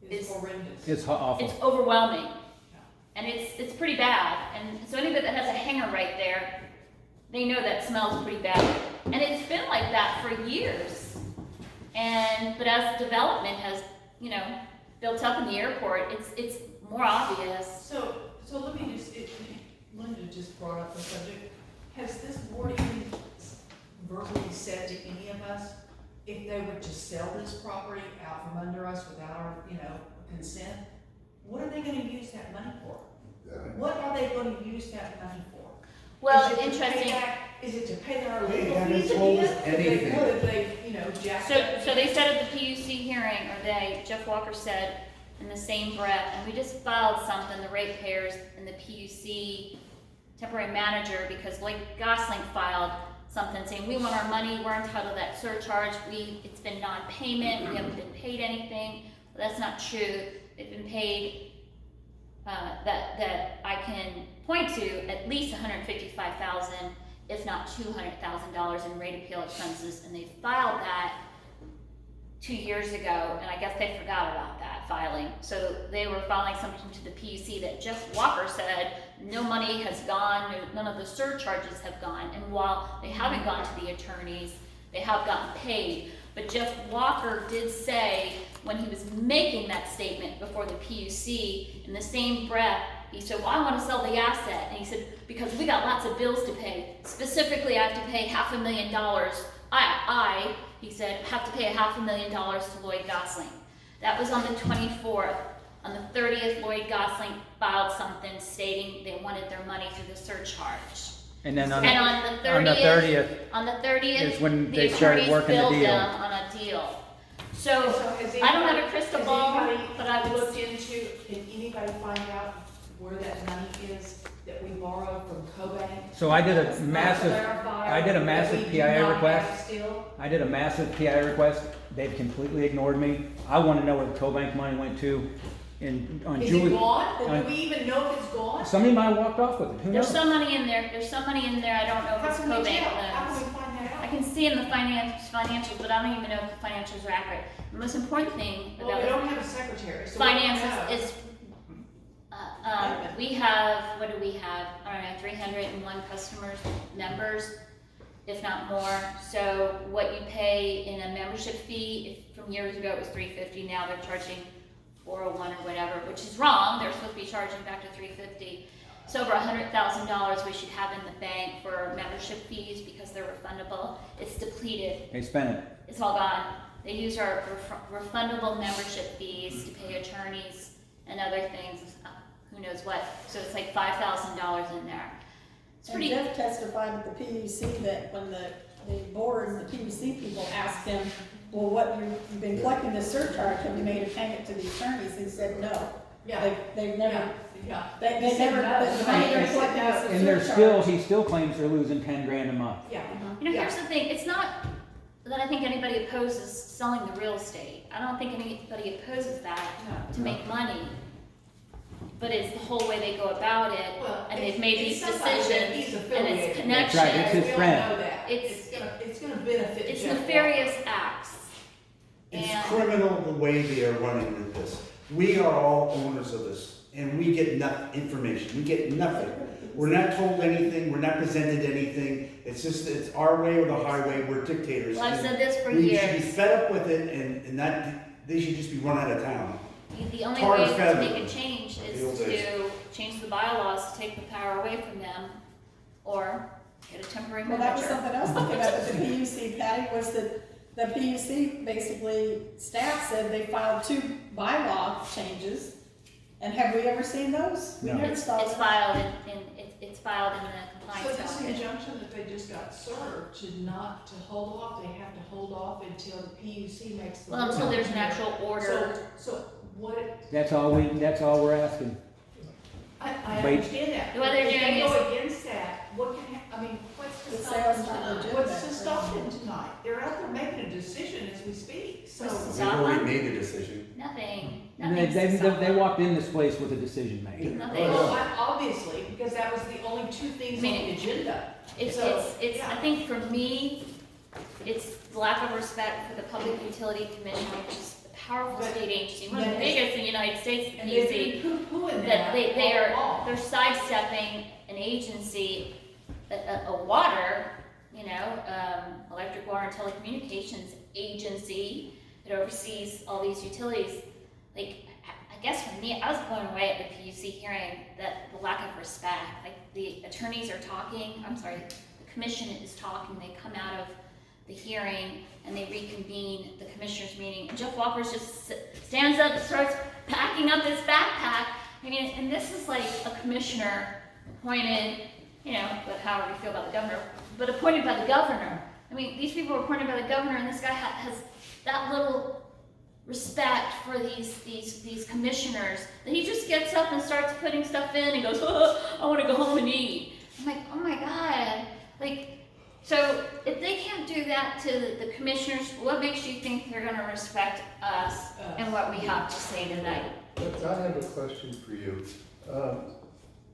is horrendous. It's awful. It's overwhelming. And it's pretty bad. And so anybody that has a hangar right there, they know that smells pretty bad. And it's been like that for years. But as development has, built up in the airport, it's more obvious. So let me just, Linda just brought up the subject. Has this board even verbally said to any of us if they were to sell this property out from under us without our, consent? What are they gonna use that money for? What are they gonna use that money for? Well, Is it to pay interesting. back- Is it to pay their They legal haven't fees told us again? anything. If they, jacked up? So they said at the PUC hearing, Jeff Walker said in the same breath, and we just filed something, the ratepayers and the PUC temporary manager, because Lloyd Gosling filed something saying, we want our money, we're entitled to that surcharge, it's been non-payment, we haven't been paid anything. Well, that's not true. They've been paid, that I can point to at least $155,000, if not $200,000 in rate appeal expenses, and they filed that 2 years ago, and I guess they forgot about that filing. So they were filing something to the PUC that Jeff Walker said no money has gone, none of the surcharges have gone, and while they haven't gone to the attorneys, they have gotten paid. But Jeff Walker did say, when he was making that statement before the PUC, in the same breath, he said, well, I want to sell the asset. And he said, because we got lots of bills to pay. Specifically, I have to pay $500,000. He said, have to pay $500,000 to Lloyd Gosling. That was on the 24th. On the 30th, Lloyd Gosling filed something stating they wanted their money through the surcharge. And then on the the 30th is when the they started attorneys working the billed deal. them on a deal. So has I don't have anybody- a crystal has ball, anybody but I would looked into, can anybody find out where that money is that we borrowed from Cobank? So I did a That's not massive clarified, massive that we do PIA not request. have still? I did a massive PIA request. They've completely ignored me. I want to know where the Cobank money went to. On Is Julie, it gone? But on- do we even know if it's gone? somebody might have walked off with it. Who There's knows? some money in there. There's some money in there. I don't know if How it's can we tell? Cobank How can loans. we find that I out? can see in the financials, but I don't even know if the financials are accurate. The most important thing Well, we about don't have a secretary, so we don't know. finances is, we have, what do we have? I don't know, 301 customers, members, if not more. So what you pay in a membership fee, from years ago it was $350, now they're charging $401 or whatever, which is wrong. They're supposed to be charging back to $350. it's over $100,000 we should have in the bank for membership fees because they're refundable. It's depleted. They spent it. It's all gone. They use our refundable membership fees to pay attorneys and other things, who knows what. So it's like $5,000 in there. It's And pretty. Jeff testified at the PUC that when the board and the PUC people asked him, well, what, you've been collecting this surcharge, have you made a payment to the attorneys? He said no. Yeah. They've never, Yeah. they He said never, no. the money they're collecting is the And they're surcharge. he still claims they're losing 10 grand a month. Yeah. You know, here's the thing, it's not that I think anybody opposes selling the real estate. I don't think anybody opposes that to make money. But it's the whole way they go about it, Well, and they've made it's these somebody that decisions, he's and affiliated it's with. connections. That's right, it's his We all friend. know that. It's gonna benefit It's Jeff nefarious acts. It's And- criminal the way they are running with this. We are all owners of this, and we get information, we get nothing. We're not told anything, we're not presented anything, it's just, it's our way or the highway, we're dictators. Well, I've said this for We should be years. fed up with it, and that, they should just be run out of town. The only Tar way and to feather. make a change The old is days. to change the bylaws, to take the power away from them, or get a temporary Well, that was manager. something else thinking about with the PUC, Patty, was that the PUC, basically, staff said they filed 2 bylaw changes. And have we ever seen those? We No. never saw It's them. filed it's filed in the So compliance this docket. injunction that they just got served to hold off, they have to hold off until the PUC makes the. Well, until ruling. there's an actual order. So what, That's all we're asking. I Wait. understand that. What they're If doing they is- go against that, what can, I mean, what's to The stop sale's them not tonight? legitimate, What's to right? stop them tonight? They're out there making a decision as we speak, so. What's to We've stop already them? made the decision. Nothing. And Nothing's to stop they them. walked in this place with a decision made. Nothing. Well, obviously, because that was the only 2 things on I mean, the agenda. It's, So, I yeah. think for me, it's the lack of respect for the Public Utility Commission, which is a powerful But- state agency, one of the but- biggest in the United States, the And they've PUC. been poo-pooing That they are, all they're sidestepping an agency, a water, electric, water, and telecommunications agency that oversees all these utilities. Like, I guess for me, I was blown away at the PUC hearing that the lack of respect, like the attorneys are talking, the commission is talking, they come out of the hearing and they reconvene the commissioners meeting, and Jeff Walker's just stands up and starts packing up his backpack. I mean, and this is like a commissioner appointed, but however you feel about the governor, but appointed by the governor. I mean, these people are appointed by the governor, and this guy has that little respect for these commissioners that he just gets up and starts putting stuff in and goes, oh, I want to go home and eat. I'm like, oh my God. Like, so if they can't do that to the commissioners, what makes you think they're going to respect us and what we have to say tonight? I have a question for you.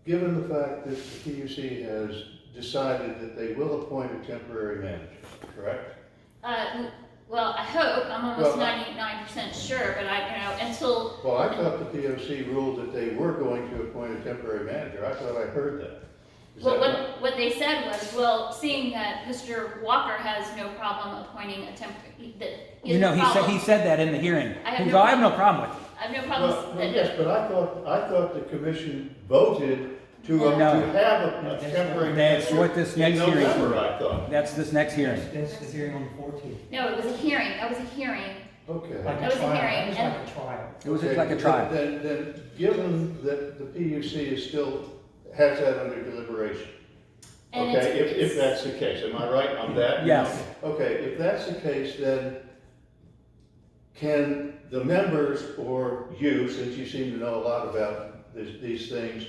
Given the fact that the PUC has decided that they will appoint a temporary manager, correct? Well, I hope. I'm almost Well, 99% sure, but until Well, I thought the POC ruled that they were going to appoint a temporary manager. I thought I heard that. Is well, that not- what they said was, well, seeing that Mr. Walker has no problem appointing a temporary, that he has He said that in the hearing. I have He no goes, I have no problem with it. I have no problem. Well, yes, but I thought the commission voted to Well, No. have a temporary That's manager what this next in hearing is November, for. I thought. That's this next hearing. That's the hearing on the 14th. No, it was a hearing. That was a hearing. Okay. Like That was a trial. hearing, It was and- like a trial. It was Okay, like a trial. Then, given that the PUC is still, has that under deliberation, And okay, it's- if that's the case, am I right on that? Yes. Okay, if that's the case, then can the members or you, since you seem to know a lot about these things,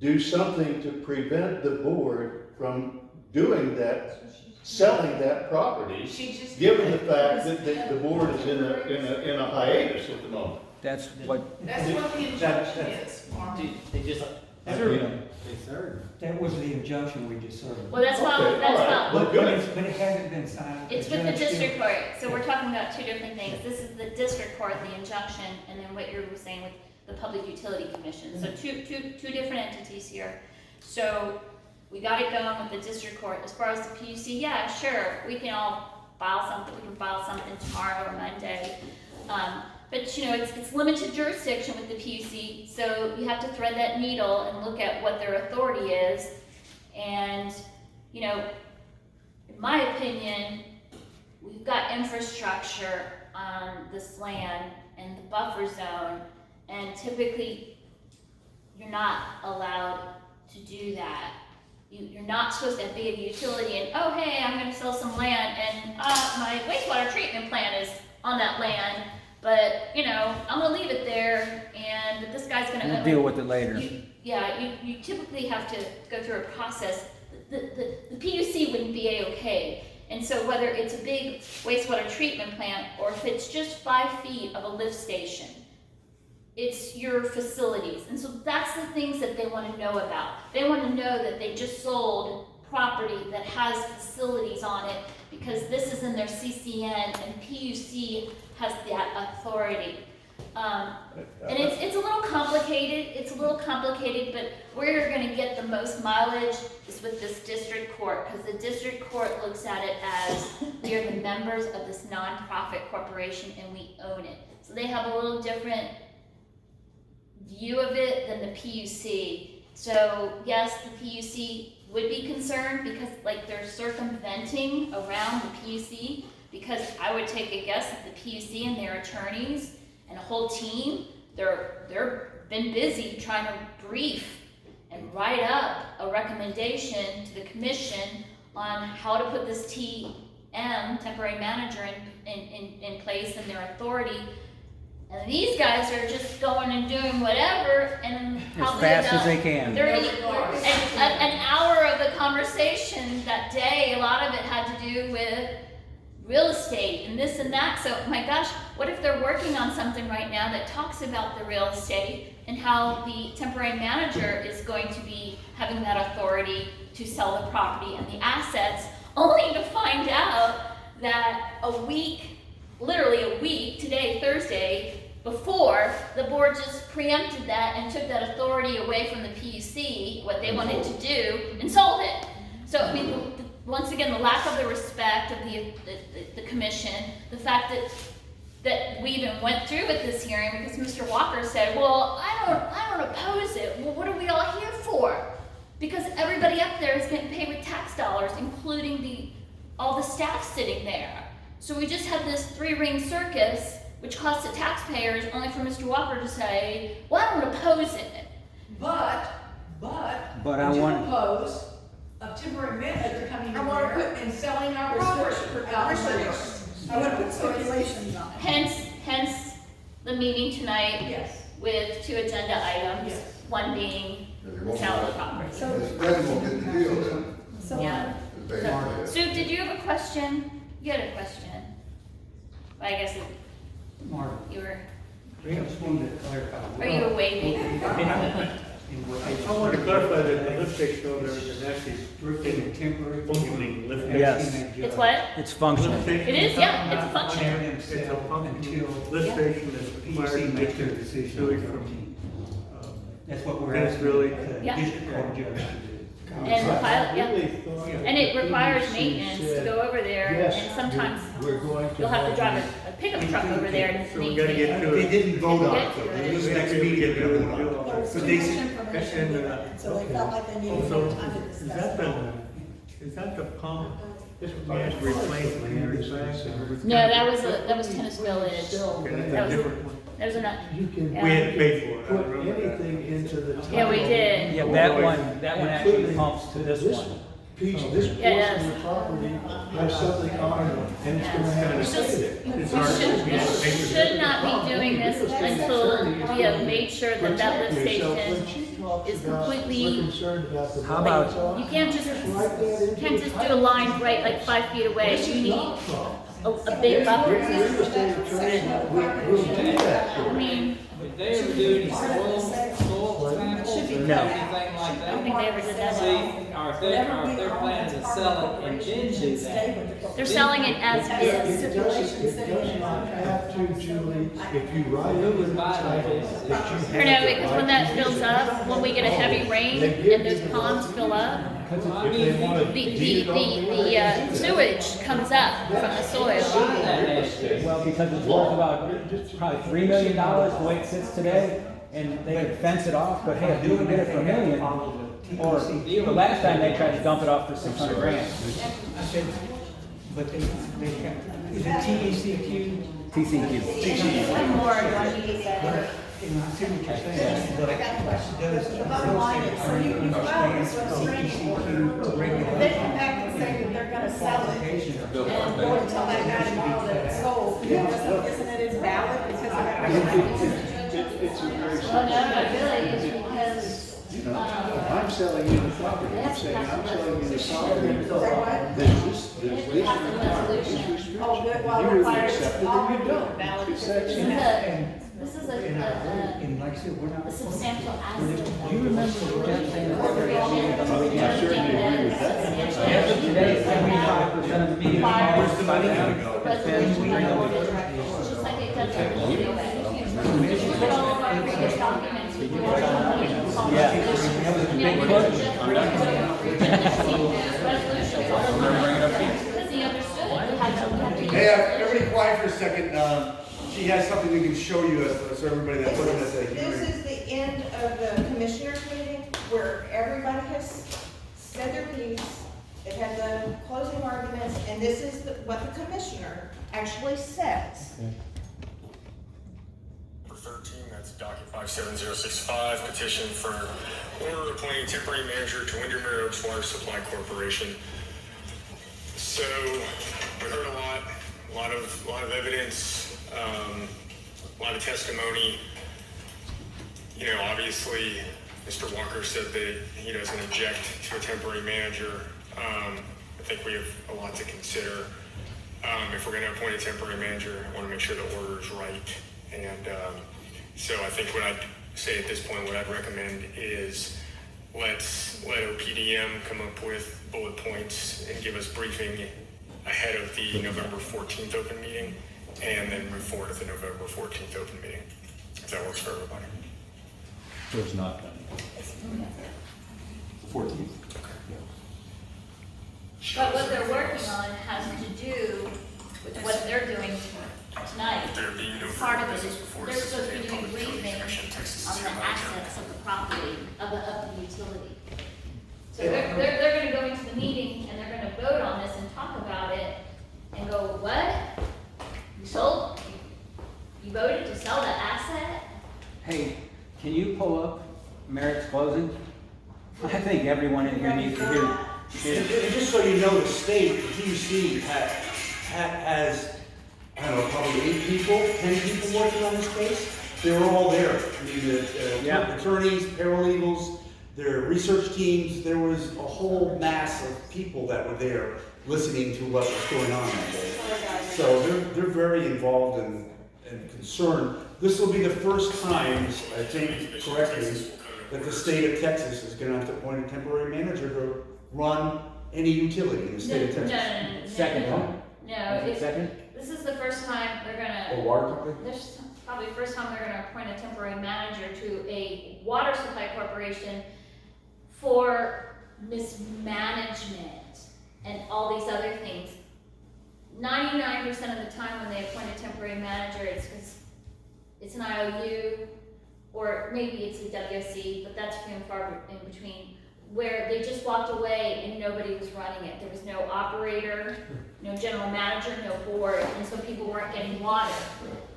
do something to prevent the board from doing that, selling that property, She just. given the fact that the board is in a hiatus at the moment? That's what, That's what the injunction is, Mark. They just, Sir, they served. that was the injunction we just served. Well, that's why. Okay, That's all right. why. Well, good. But it hasn't been signed. It's with the judge still- district court. So we're talking about 2 different things. This is the district court, the injunction, and then what you were saying with the Public Utility Commission. So two different entities here. So we got it going with the district court. As far as the PUC, yeah, sure, we can all file something. We can file something tomorrow or Monday. But you know, it's limited jurisdiction with the PUC, so you have to thread that needle and look at what their authority is. And, you know, in my opinion, we've got infrastructure on this land and the buffer zone, and typically you're not allowed to do that. You're not supposed to be a utility and, oh hey, I'm gonna sell some land and my wastewater treatment plant is on that land, but you know, I'm gonna leave it there and but this guy's gonna We'll deal with it later. You typically have to go through a process. The PUC wouldn't be A-okay. And so whether it's a big wastewater treatment plant or if it's just 5 feet of a lift station, it's your facilities. And so that's the things that they want to know about. They want to know that they just sold property that has facilities on it because this is in their CCN and PUC has that authority. And it's a little complicated, but where you're gonna get the most mileage is with this district court, because the district court looks at it as we are the members of this nonprofit corporation and we own it. So they have a little different view of it than the PUC. So yes, the PUC would be concerned because like they're circumventing around the PUC, because I would take a guess that the PUC and their attorneys and a whole team, they're been busy trying to brief and write up a recommendation to the commission on how to put this TM, temporary manager, in place and their authority. And these guys are just going and doing whatever, and As fast as they can. An hour of the conversation that day, a lot of it had to do with real estate and this and that. So my gosh, what if they're working on something right now that talks about the real estate and how the temporary manager is going to be having that authority to sell the property and the assets, only to find out that literally a week, today, Thursday, before, the board just preempted that and took that authority away from the PUC, what they wanted to do, and sold it. So, I mean, once again, the lack of the respect of the commission, the fact that we even went through with this hearing because Mr. Walker said, well, I don't oppose it. Well, what are we all here for? Because everybody up there is getting paid with tax dollars, including all the staff sitting there. So we just had this 3-ring circus, which costs the taxpayers, only for Mr. Walker to say, well, I don't oppose it. But I do want- oppose a temporary manager coming in I wanna there put and selling our property. I would put stipulations on it. Hence the meeting tonight Yes, with 2 agenda items, yes. one being sale of the property. Then we'll get the deal then. So, Yeah. It's basically it. Sue, did you have a question? You had a question. Well, I guess Mark, you were, I just wanted to clarify. are you awake? I want to clarify that the lift station over there is actually Strictly temporary. functioning lift station. Yes. It's what? It's functional. Lift station It is, yeah, it's a not- function. It's a functional lift station that's required PUC to makes get their the decision. sewage from, That's what we're That's asking. really- the Yeah. District court judge to do. And the pilot, yeah. Really thought And it requires PUC maintenance to said, go over there, yes, and sometimes we're going to you'll have to drive a pickup truck over there to so we gotta maintain. get to They it. didn't vote on it, Get so to it. this next meeting, they're gonna vote on it. there was But too they much said- information and, given, so they felt like they needed So, more time to is discuss that it. is that the pump? This would be to replace the Henry's back? No, that was tennis village. Okay, that's That a was- different one. That was not, You can Yeah. We had to pay for it. I put remember that. anything into the title. yeah, we did. Yeah, that one actually pumps to this one. Piece, this Yeah, it portion of the property has something on it, and it's gonna have to It's just- stay there. It's We our- should not be doing this until we have made sure that that lift Particularly, so station when she talks is about, completely- we're concerned about the. How about- blight You on, can't just write that into the do a title. line right like 5 feet away. This You is need not Trump. a big buffer. If the real estate attorney will do that for I you. mean, Part of it is that- No. Should like I that. don't think they ever did that. See, or if they're planning to sell it and then do that. They're selling it as is. It does not have to, Julie, if you write Who would it, buy that? Or no, because when that fills up, when we get a heavy rain and those ponds fill up, if they want to deed it over. the sewage comes up from the soil. Well, because it's worth about probably $3 million the way it sits today, and they could fence it off, but hey, if you can get it for $1 million, or the last time they tried to dump it off for $600 grand. I said, but they have, is it TCQ? TCQ. One more, one you said. And I see what you're saying, but I got a question. does The bottom line is, so you file this restraining order, they come back and say that they're gonna sell it, and go and tell that guy tomorrow that it's sold, isn't it invalid because they're gonna? It's a very Well, no, not really, it's because, You know, I'm selling you the property, I'm saying I'm selling you the property. There's this restriction. Oh, good, well, You we're either fired, accept it or all you don't. valid. It's that simple. this is and like I said, we're not. a substantial asset. Do you remember Jeff saying that? I certainly agree with that. Today, 75% of the meeting is somebody Just like it does anyway. Look at all of our previous documents, we do our documents. Because he understood it, had to. Hey, everybody quiet for a second. She has something we can show you, so everybody that wasn't at the hearing. This is the end of the commissioners meeting where everybody has said their piece. It had the closing arguments, and this is what the commissioner actually says. For 13, that's docket 57065, petition for order appointing temporary manager to Windermere Oaks Water Supply Corporation. So we heard a lot of evidence, a lot of testimony. You know, obviously, Mr. Walker said that he doesn't object to a temporary manager. I think we have a lot to consider. If we're going to appoint a temporary manager, I want to make sure the order is right. And so I think what I'd say at this point, what I'd recommend is let's let OPDM come up with bullet points and give us briefing ahead of the November 14th open meeting, and then move forward with the November 14th open meeting, if that works for everybody. So it's not done. 14th. But what they're working on has to do with what they're doing tonight. There being no Part of further it business is, before they're us, supposed to be doing Public Code briefing Commission, Texas on the Zero Hour. assets of the property, of the utility. So they're gonna go into the meeting and they're gonna vote on this and talk about it and go, what? You voted to sell the asset? Hey, can you pull up Merritt's closing? I think everyone in here needs to hear. And just so you know, the state, the PUC has, I don't know, probably 8 people, 10 people working on this case. They were all there. I mean, the attorneys, paralegals, their research teams, there was a whole mass of people that were there listening to what was going on that day. So they're very involved and concerned. This will be the first time, I think correctly, that the state of Texas is gonna have to appoint a temporary manager to run any utility in the state of Texas. No. Second time? No, Second? this is the first time they're gonna. A water company? This is probably the first time they're gonna appoint a temporary manager to a water supply corporation for mismanagement and all these other things. 99% of the time when they appoint a temporary manager, it's because it's an IOU, or maybe it's a WOWSC, but that's few and far in between, where they just walked away and nobody was running it. There was no operator, no general manager, no board, and so people weren't getting water.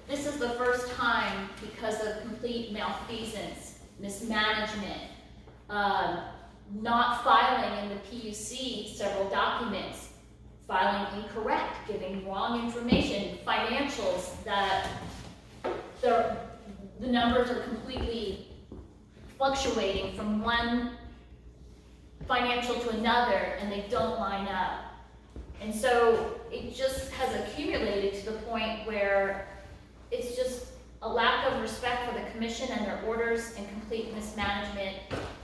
This is the first time, because of complete malfeasance, mismanagement, not filing in the PUC several documents, filing incorrect, giving wrong information, financials that the numbers are completely fluctuating from one financial to another, and they don't line up. And so it just has accumulated to the point where it's just a lack of respect for the commission and their orders and complete mismanagement,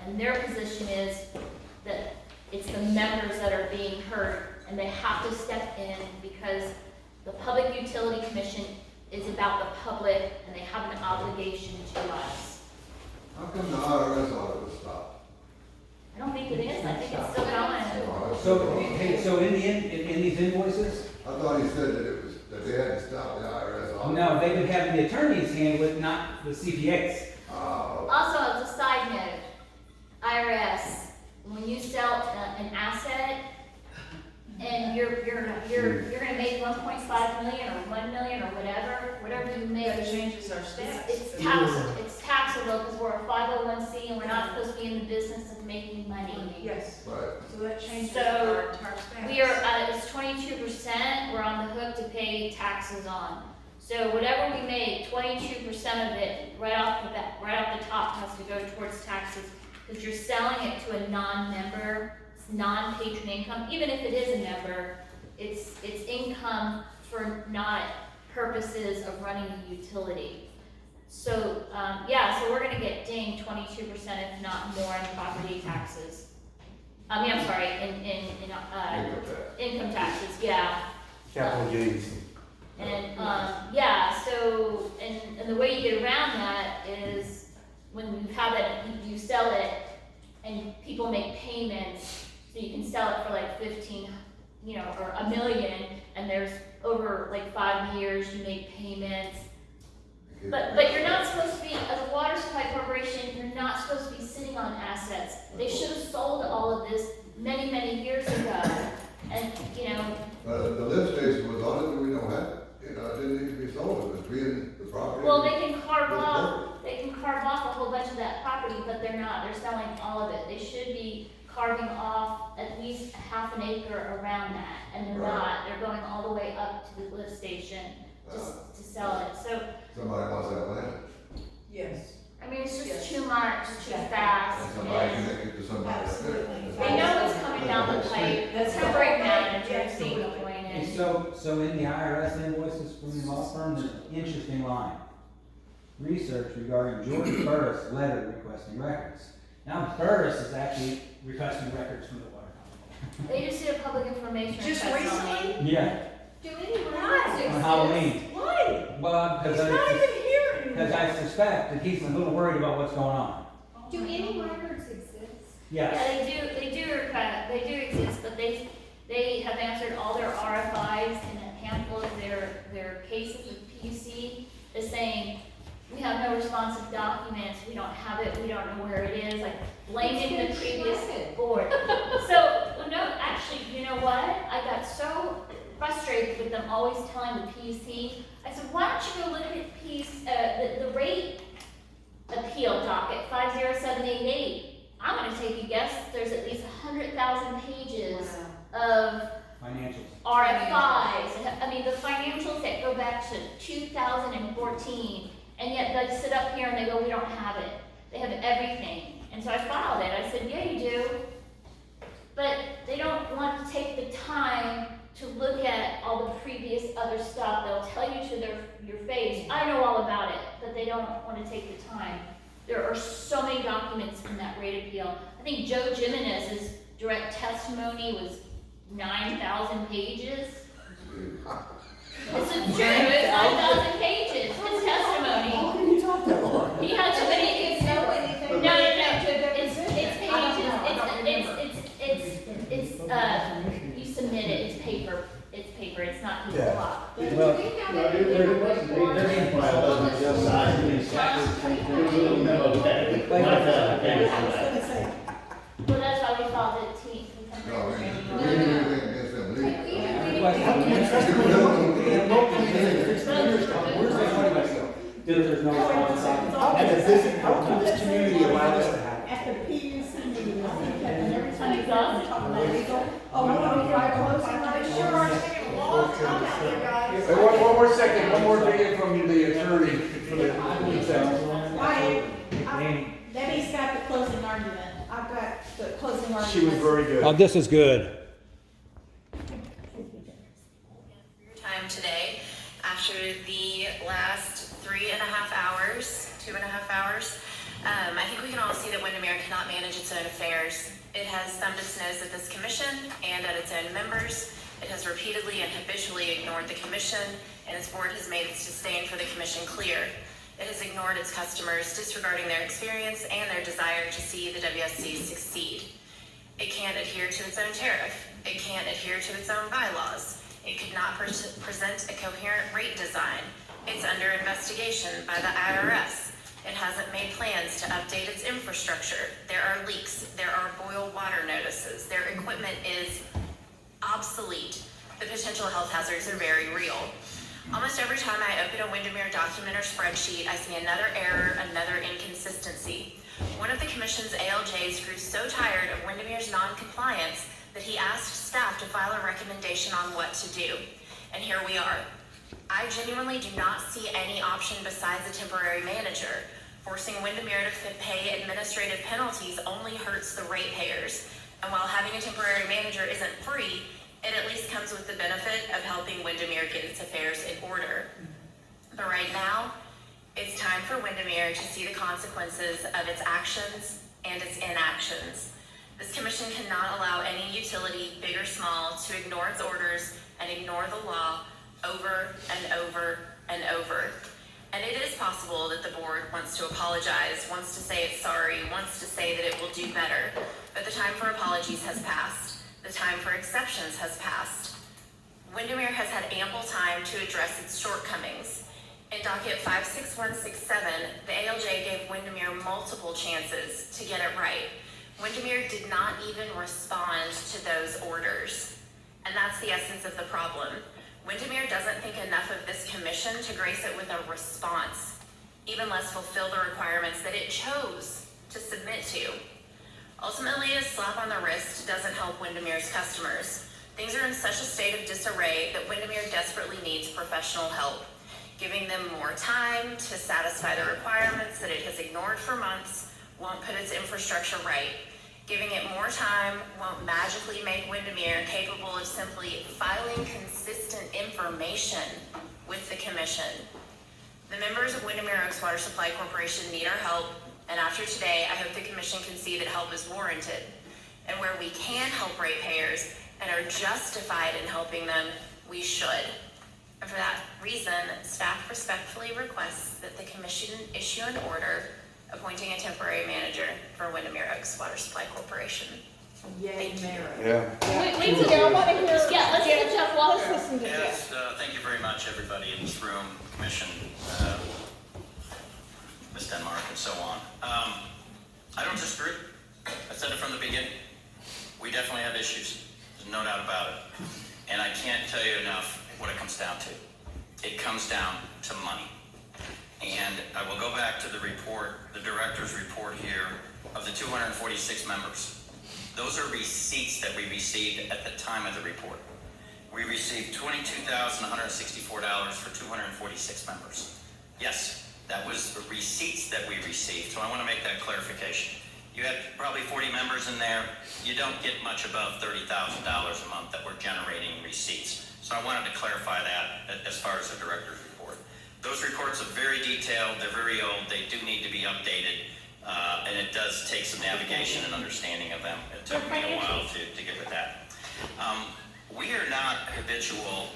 and And their position is that it's the members that are being hurt, and they have to step in because the Public Utility Commission is about the public, and they have an obligation to us. How come the IRS audit was stopped? I don't think it is, I think it's still going. So, hey, so in these invoices, I thought he said that they had to stop the IRS audit. no, they've been having the attorneys handle it, not the CPAs. Also, as a side note, IRS, when you sell an asset, and you're gonna make 1.5 million or 1 million or whatever you make. That changes our status. It's taxable because we're a 501c and we're not supposed to be in the business of making money. Yes, Right. so that changes So, our entire status. We are, it's 22%, we're on the hook to pay taxes on. So whatever we make, 22% of it, right off the top has to go towards taxes, because you're selling it to a non-member, it's non-patron income, even if it is a member, it's income for not purposes of running a utility. So, so we're gonna get dinged 22%, if not more, in property taxes. I'm sorry, income taxes, yeah. Capital gains. And, so, and the way you get around that is when you have that, you sell it and people make payments, so you can sell it for like 15, or $1 million, and there's over like 5 years, you make payments. But you're not supposed to be, as a water supply corporation, you're not supposed to be sitting on assets. They should have sold all of this many, many years ago. And, The lift station was on it, we don't have it. It didn't need to be sold, it was being the property. well, they can carve off a whole bunch of that property, but they're not. They're selling all of it. They should be carving off at least half an acre around that, and they're not. They're going all the way up to the lift station just to sell it. So, Somebody wants that land. Yes. I mean, it's just too much, too fast. And somebody and connected to somebody. Absolutely. They know what's coming down the pipe. That's Temporary correct. managers being Absolutely. And appointed. so in the IRS invoices from the law firm, there's an interesting line. Research regarding George Burris letter requesting records. Now Burris is actually requesting records from the water company. They just did a public information Just request on me. recently? Yeah, Do any records on exist? Halloween. Why? Well, He's not even here anymore. because I suspect that he's a little worried about what's going on. Do any records exist? Yes. Yeah, they do exist, but they have answered all their RFIs, and a handful of their cases with PUC is saying, we have no responsive documents, we don't have it, we don't know where it is, like blaming the previous board. So, no, actually, you know what? I got so frustrated with them always telling the PUC, I said, why don't you go look at the rate appeal docket 50788. I'm gonna take a guess, there's at least 100,000 pages of Financials. RFIs. I mean, the financials that go back to 2014, and yet they sit up here and they go, we don't have it. They have everything. And so I filed it. I said, yeah, you do. But they don't want to take the time to look at all the previous other stuff. They'll tell you to your face, I know all about it, but they don't want to take the time. There are so many documents in that rate appeal. I think Joe Jimenez's direct testimony was 9,000 pages. It's a true, it's 9,000 pages, his testimony. How can you talk that long? He had so many, it's you submit it, it's paper, it's not his Yeah. block. Well, there wasn't, they didn't file those on the side, there was a little memo that, Well, that's why we filed it No, we temporary. didn't do anything against them legally. How can you trust them? They have no commitment. Where's that money going to go? There's no response. How can this community allow this to happen? At the PUC meeting, and every time you Exhausted. talk about legal, oh, we want to try closing I my sure are taking a long time out here, guys. Hey, one more second, one more video from the attorney for the Debbie's got the closing argument. I've got the closing argument. She was very good. Oh, this is good. Your time today after the last 3.5 hours, 2.5 hours. I think we can all see that Windermere cannot cannot manage its own affairs. It has thumbed its nose at this commission and at its own members. It has repeatedly and habitually ignored the commission, and its board has made its disdain for the commission clear. It has ignored its customers, disregarding their experience and their desire to see the WSC succeed. It can't adhere to its own tariff. It can't adhere to its own bylaws. It could not present a coherent rate design. It's under investigation by the IRS. It hasn't made plans to update its infrastructure. There are leaks. There are boil water notices. Their equipment is obsolete. The potential health hazards are very real. Almost every time I open a Windermere document or spreadsheet, I see another error, another inconsistency. One of the commission's ALJs grew so tired of Windermere's non-compliance that he asked staff to file a recommendation on what to do. And here we are. I genuinely do not see any option besides a temporary manager. Forcing Windermere to pay administrative penalties only hurts the ratepayers. And while having a temporary manager isn't free, it at least comes with the benefit of helping Windermere get its affairs in order. But right now, it's time for Windermere to see the consequences of its actions and its inactions. This commission cannot allow any utility, big or small, to ignore its orders and ignore the law over and over and over. And it is possible that the board wants to apologize, wants to say it's sorry, wants to say that it will do better. But the time for apologies has passed. The time for exceptions has passed. Windermere has had ample time to address its shortcomings. In docket 56167, the ALJ gave Windermere multiple chances to get it right. Windermere did not even respond to those orders. And that's the essence of the problem. Windermere doesn't think enough of this commission to grace it with a response, even less fulfill the requirements that it chose to submit to. Ultimately, a slap on the wrist doesn't help Windermere's customers. Things are in such a state of disarray that Windermere desperately needs professional help. Giving them more time to satisfy the requirements that it has ignored for months won't put its infrastructure right. Giving it more time won't magically make Windermere capable of simply filing consistent information with the commission. The members of Windermere Oaks Water Supply Corporation need our help, and after today, I hope the commission can see that help is warranted. And where we can help ratepayers and are justified in helping them, we should. And for that reason, staff respectfully requests that the commission issue an order appointing a temporary manager for Windermere Oaks Water Supply Corporation. Yay, Mary. Yeah. Wait, Yeah, I wanna hear. Yeah, let's get Jeff Walker. Let's listen to Jeff. Yes, thank you very much, everybody in this room, commission, Ms. Denmark, and so on. I don't disagree. I said it from the beginning. We definitely have issues. There's no doubt about it. And I can't tell you enough what it comes down to. It comes down to money. And I will go back to the report, the director's report here of the 246 members. Those are receipts that we received at the time of the report. We received $22,164 for 246 members. Yes, that was the receipts that we received, so I want to make that clarification. You had probably 40 members in there. You don't get much above $30,000 a month that we're generating receipts. So I wanted to clarify that as far as the director's report. Those reports are very detailed, they're very old, they do need to be updated, and it does take some navigation and understanding of them. It took me a while to get with that. We are not habitual,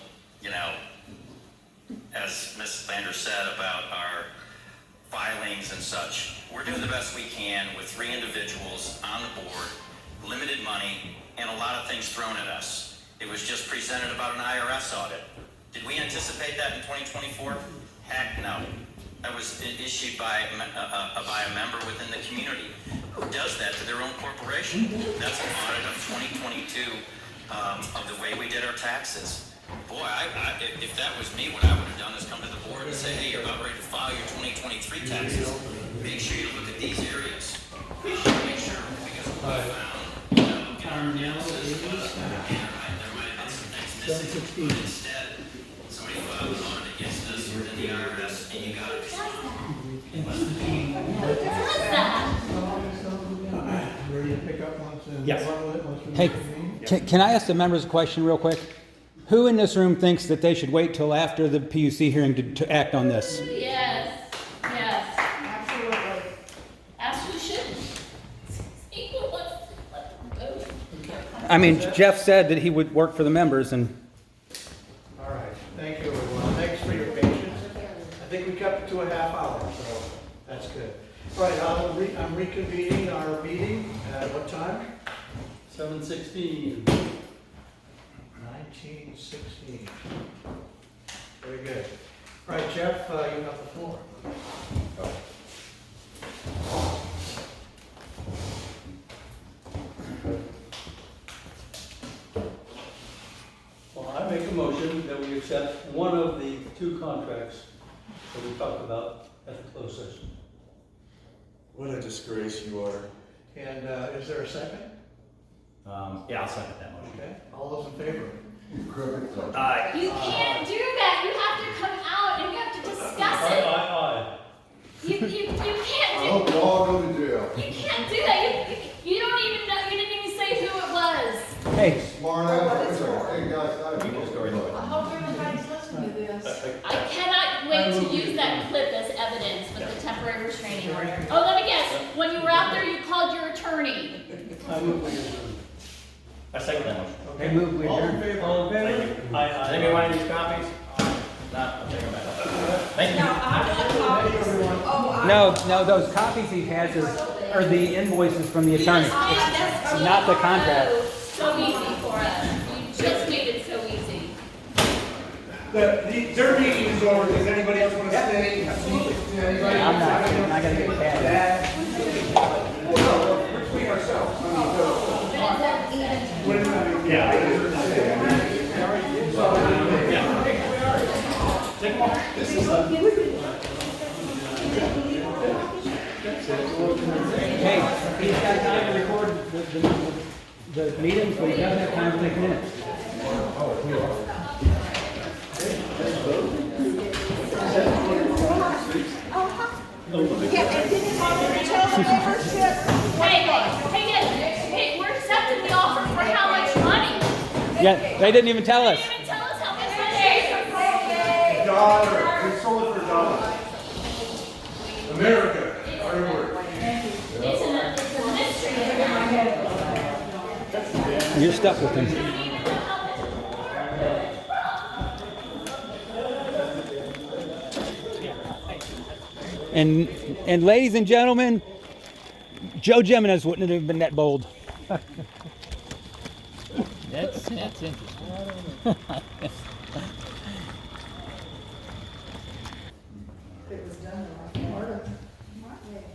as Ms. Lander said about our filings and such. We're doing the best we can with 3 individuals on the board, limited money, and a lot of things thrown at us. It was just presented about an IRS audit. Did we anticipate that in 2024? Heck no. That was issued by a member within the community who does that to their own corporation. That's an audit of 2022 of the way we did our taxes. Boy, if that was me, what I would have done is come to the board and say, hey, you're about ready to file your 2023 taxes. Make sure you look at these areas. Make sure, because what we found, in our analysis, there might have been some things missing, but instead, somebody filed an audit against us within the IRS, and you got it. Ready to pick up once? Yes. Hey, can I ask the members a question real quick? Who in this room thinks that they should wait till after the PUC hearing to act on this? Yes, yes. Absolutely. Absolutely should. I mean, Jeff said that he would work for the members, and All right, thank you, everyone. Thanks for your patience. I think we kept it to a half hour, so that's good. All right, I'm reconvening our meeting at what time? 7:16. 19:16. Very good. All right, Jeff, you have the floor. Well, I make a motion that we accept one of the two contracts that we talked about at the closed session. What a disgrace you are. And is there a second? Yeah, I'll second that motion. Okay, all those in favor? Aye. You can't do that. You have to come out and you have to discuss it. Aye. You can't I do. hope you all go to jail. You can't do that. You don't even know. You didn't even say who it was. hey, Smart ass. Hey, guys, I People story. I hope everybody's listening to this. I cannot wait to use that clip as evidence with the temporary restraining order. Oh, let me guess. When you were out there, you called your attorney. I move we adjourn. I second that motion. Okay, move we all in adjourn. favor? All in Thank favor? you. Does anybody want these copies? No, I'll take them back. Thank you. Thank you, everyone. no, those copies he has are the invoices from the attorney. It's not the contract. So easy for us. You just made it so easy. Their meeting is over. Does anybody else want to stay? I'm not gonna get bad. We're between ourselves. Hey, he's got time to record the meeting, so he doesn't have time to take minutes. Hey, we're accepting the offer for how much money? Yeah, they didn't even tell us. They didn't even tell us how much money. $1. We sold it for $1. America, our word. It's a mystery. You're stuck with him. And ladies and gentlemen, Joe Jimenez wouldn't have been that bold. That's interesting. It was done in like